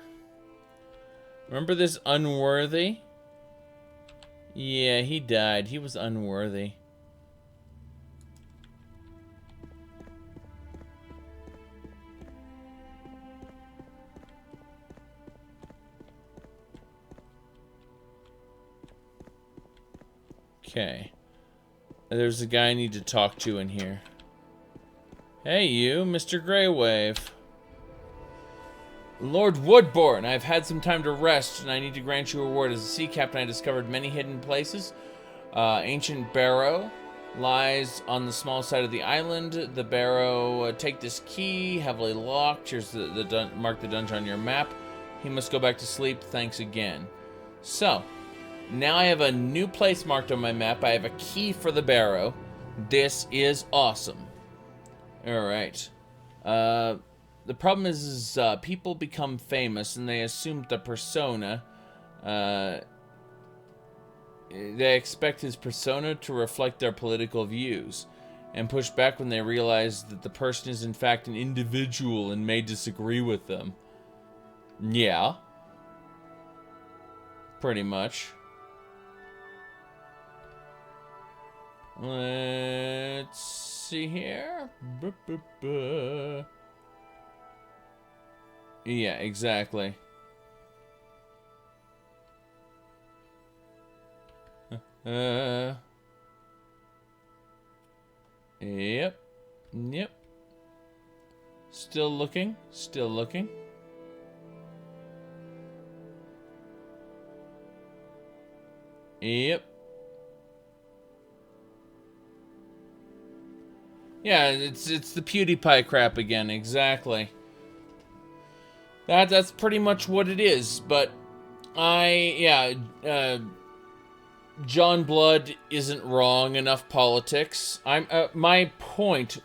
Remember this unworthy? Yeah, he died. He was unworthy. Okay. There's a guy I need to talk to in here. Hey, you, Mr. Greywave. Lord Woodbourne, I've had some time to rest, and I need to grant you a reward. As a sea captain, I discovered many hidden places. Ancient barrow lies on the small side of the island. The barrow, take this key, heavily locked. Here's mark the dungeon on your map. He must go back to sleep. Thanks again. So, now I have a new place marked on my map. I have a key for the barrow. This is awesome. Alright. The problem is people become famous and they assume the persona. They expect his persona to reflect their political views and push back when they realize that the person is in fact an individual and may disagree with them. Yeah. Pretty much. Let's see here. Yeah, exactly. Yep. Yep. Still looking. Still looking. Yep. Yeah, it's the PewDiePie crap again, exactly. That's pretty much what it is, but John Blood isn't wrong. Enough politics. My point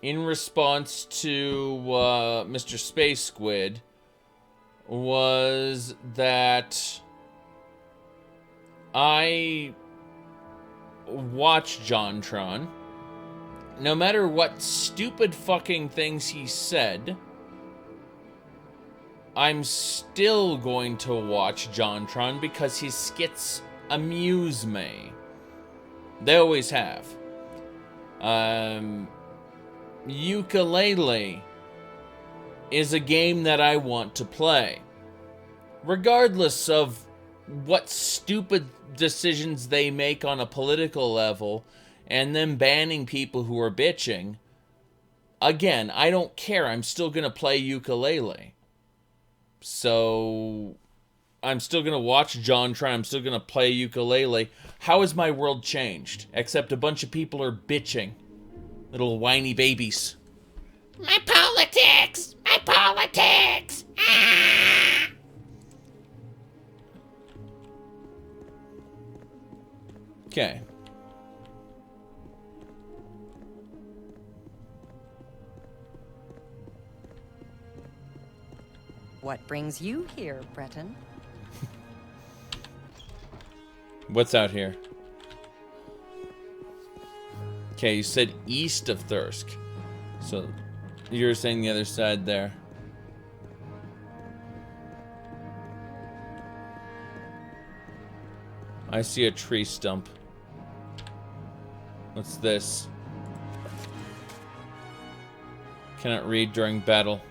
in response to Mr. Space Squid was that I watch JonTron. No matter what stupid fucking things he said, I'm still going to watch JonTron because his skits amuse me. They always have. Ukulele is a game that I want to play. Regardless of what stupid decisions they make on a political level and them banning people who are bitching, again, I don't care. I'm still going to play ukulele. So, I'm still going to watch JonTron. I'm still going to play ukulele. How has my world changed? Except a bunch of people are bitching. Little whiny babies. My politics! My politics! Ah! Okay. What brings you here, Breton? What's out here? Okay, you said east of Thirsk. So, you're saying the other side there. I see a tree stump. What's this? Cannot read during battle.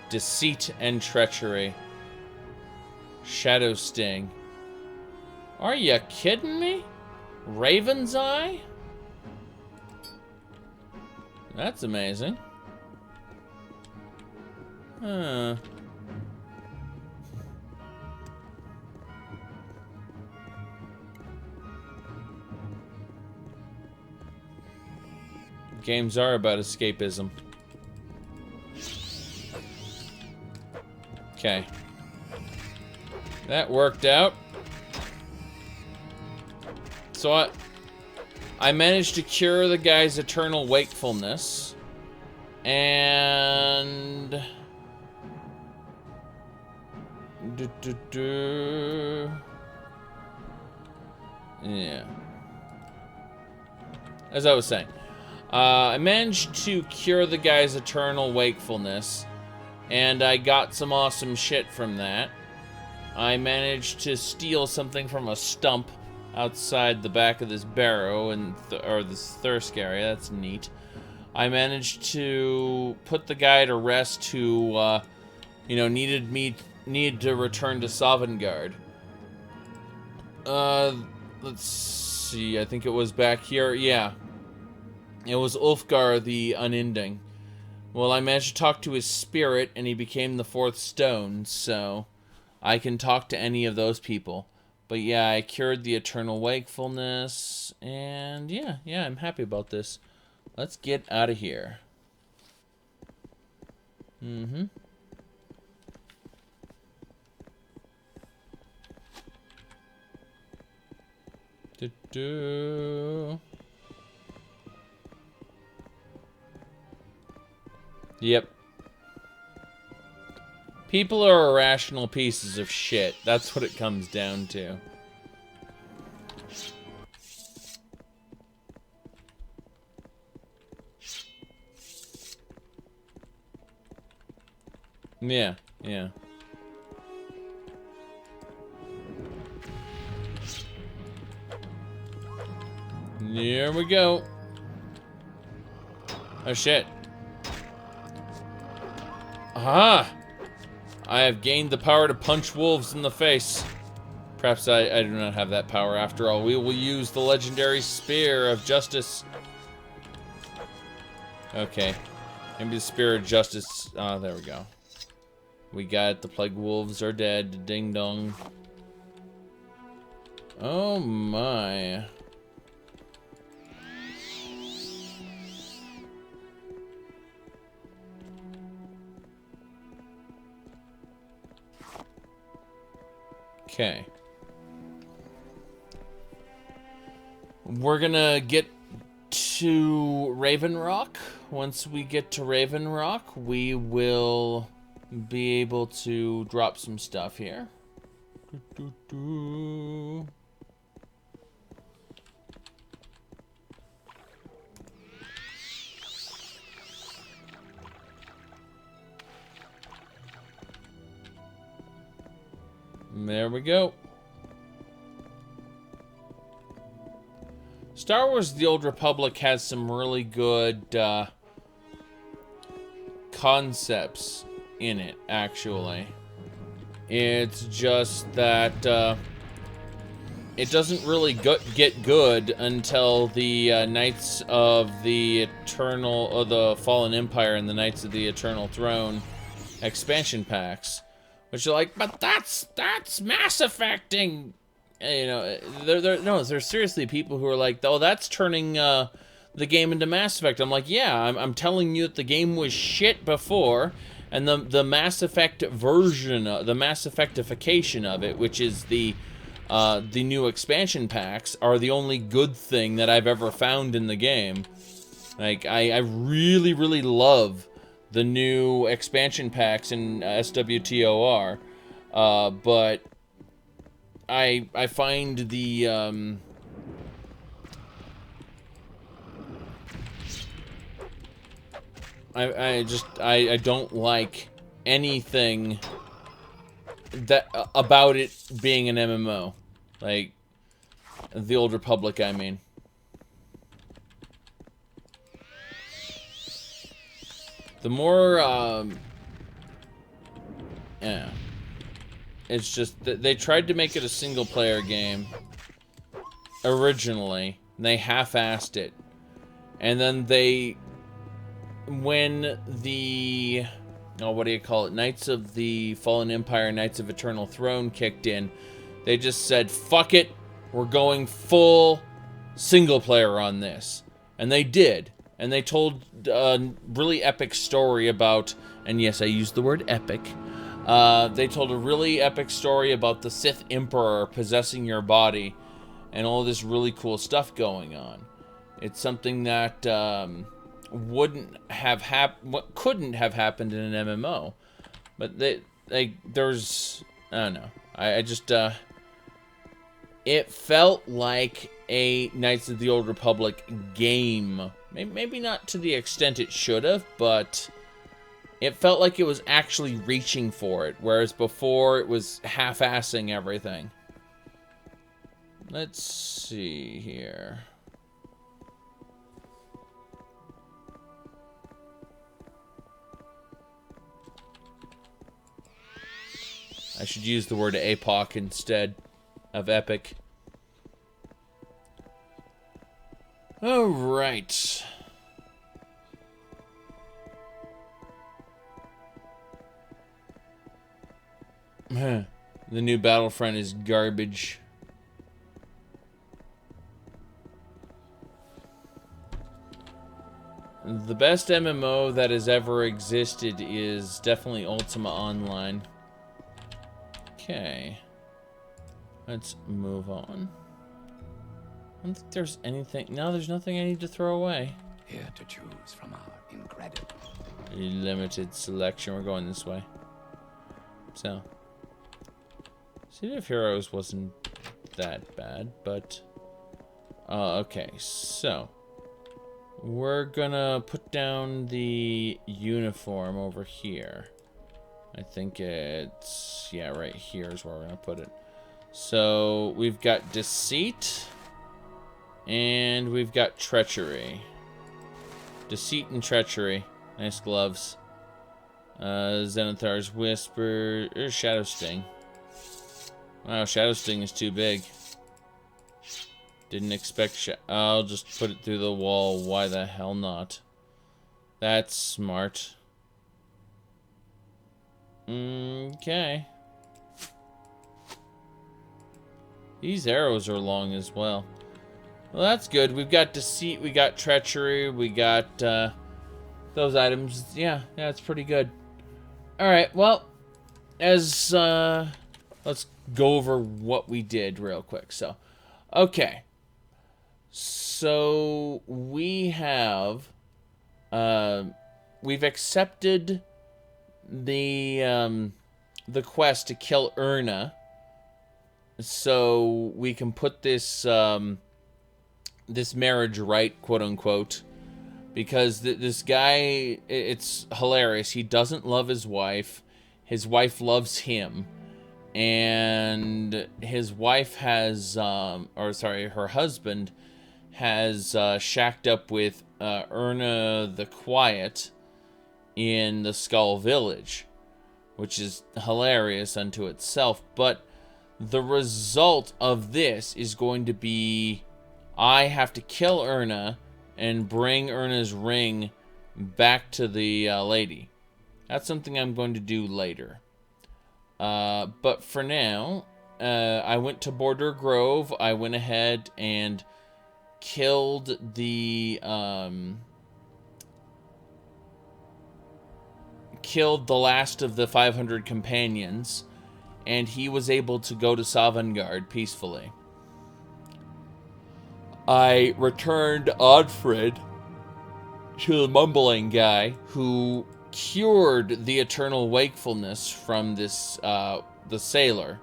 Deceit and treachery. Shadow sting. Are you kidding me? Raven's Eye? That's amazing. Huh. Games are about escapism. Okay. That worked out. So I managed to cure the guy's eternal wakefulness. And... Yeah. As I was saying. I managed to cure the guy's eternal wakefulness. And I got some awesome shit from that. I managed to steal something from a stump outside the back of this barrow or this Thirsk area. That's neat. I managed to put the guy to rest who, needed to return to Sovngarde. Let's see. I think it was back here. Yeah. It was Ulfgar the Unending. Well, I managed to talk to his spirit, and he became the fourth stone, so I can talk to any of those people. But yeah, I cured the eternal wakefulness, and yeah, I'm happy about this. Let's get out of here. Mm-hmm. Yep. People are irrational pieces of shit. That's what it comes down to. Yeah. Here we go. Oh shit. Aha! I have gained the power to punch wolves in the face. Perhaps I do not have that power after all. We will use the legendary Spear of Justice. Okay. Maybe the Spear of Justice. Ah, there we go. We got it. The plague wolves are dead. Ding dong. Oh my. Okay. We're gonna get to Raven Rock. Once we get to Raven Rock, we will be able to drop some stuff here. There we go. Star Wars The Old Republic has some really good concepts in it, actually. It's just that it doesn't really get good until the Knights of the Eternal, or the Fallen Empire and the Knights of the Eternal Throne expansion packs. Which are like, but that's Mass Effecting. You know, there's seriously people who are like, oh, that's turning the game into Mass Effect. I'm like, yeah, I'm telling you that the game was shit before, and the Mass Effect version, the Mass Effectification of it, which is the new expansion packs, are the only good thing that I've ever found in the game. Like, I really, really love the new expansion packs in SWTOR, but I find the I don't like anything that about it being an MMO, like the Old Republic, I mean. The more, yeah, it's just that they tried to make it a single-player game originally, and they half-assed it, and then when the, what do you call it, Knights of the Fallen Empire, Knights of Eternal Throne kicked in, they just said, fuck it, we're going full single-player on this, and they did. And they told a really epic story about, and yes, I used the word epic. They told a really epic story about the Sith Emperor possessing your body, and all this really cool stuff going on. It's something that couldn't have happened in an MMO, but there's, I don't know. I just it felt like a Knights of the Old Republic game. Maybe not to the extent it should have, but it felt like it was actually reaching for it, whereas before it was half-assing everything. Let's see here. I should use the word APOC instead of epic. All right. The new Battlefront is garbage. The best MMO that has ever existed is definitely Ultima Online. Okay. Let's move on. I don't think there's anything... No, there's nothing I need to throw away. Here to choose from our incredible... Limited selection. We're going this way. So. City of Heroes wasn't that bad, but... okay, so... We're gonna put down the uniform over here. I think it's... Yeah, right here is where we're gonna put it. So, we've got Deceit. And we've got Treachery. Deceit and Treachery. Nice gloves. Zenithar's Whisper. Or Shadow Sting. Wow, Shadow Sting is too big. Didn't expect I'll just put it through the wall. Why the hell not? That's smart. Okay. These arrows are long as well. Well, that's good. We've got Deceit, we got Treachery, we got those items. Yeah, it's pretty good. Alright, well, as let's go over what we did real quick. So, okay. So, we have we've accepted the quest to kill Erna. So, we can put this this marriage right, quote unquote, because this guy, it's hilarious. He doesn't love his wife loves him, and his wife has her husband has shacked up with Erna the Quiet in the Skull Village, which is hilarious unto itself. But the result of this is going to be I have to kill Erna and bring Erna's ring back to the lady. That's something I'm going to do later. But for now, I went to Border Grove. I went ahead and killed the last of the 500 companions, and he was able to go to Sovngarde peacefully. I returned Oddfrid to the mumbling guy who cured the eternal wakefulness from this the sailor,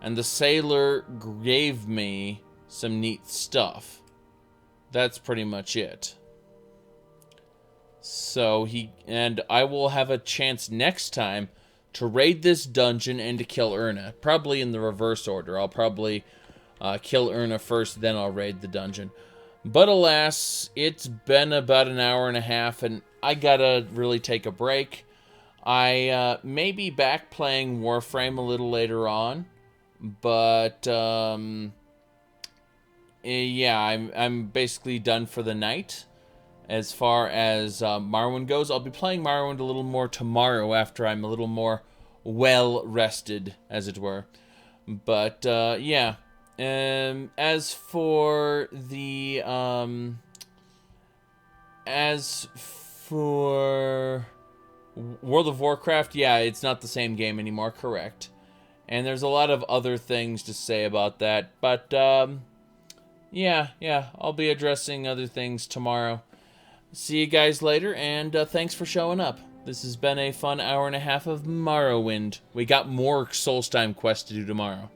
and the sailor gave me some neat stuff. That's pretty much it. So I will have a chance next time to raid this dungeon and to kill Erna. Probably in the reverse order. I'll probably kill Erna first, then I'll raid the dungeon. But alas, it's been about an hour and a half, and I gotta really take a break. I may be back playing Warframe a little later on, but yeah, I'm basically done for the night. As far as Morrowind goes, I'll be playing Morrowind a little more tomorrow after I'm a little more well-rested, as it were. But, yeah. As for World of Warcraft, yeah, it's not the same game anymore, correct. And there's a lot of other things to say about that, but, yeah, I'll be addressing other things tomorrow. See you guys later, and thanks for showing up. This has been a fun hour and a half of Morrowind. We got more Solstheim quests to do tomorrow.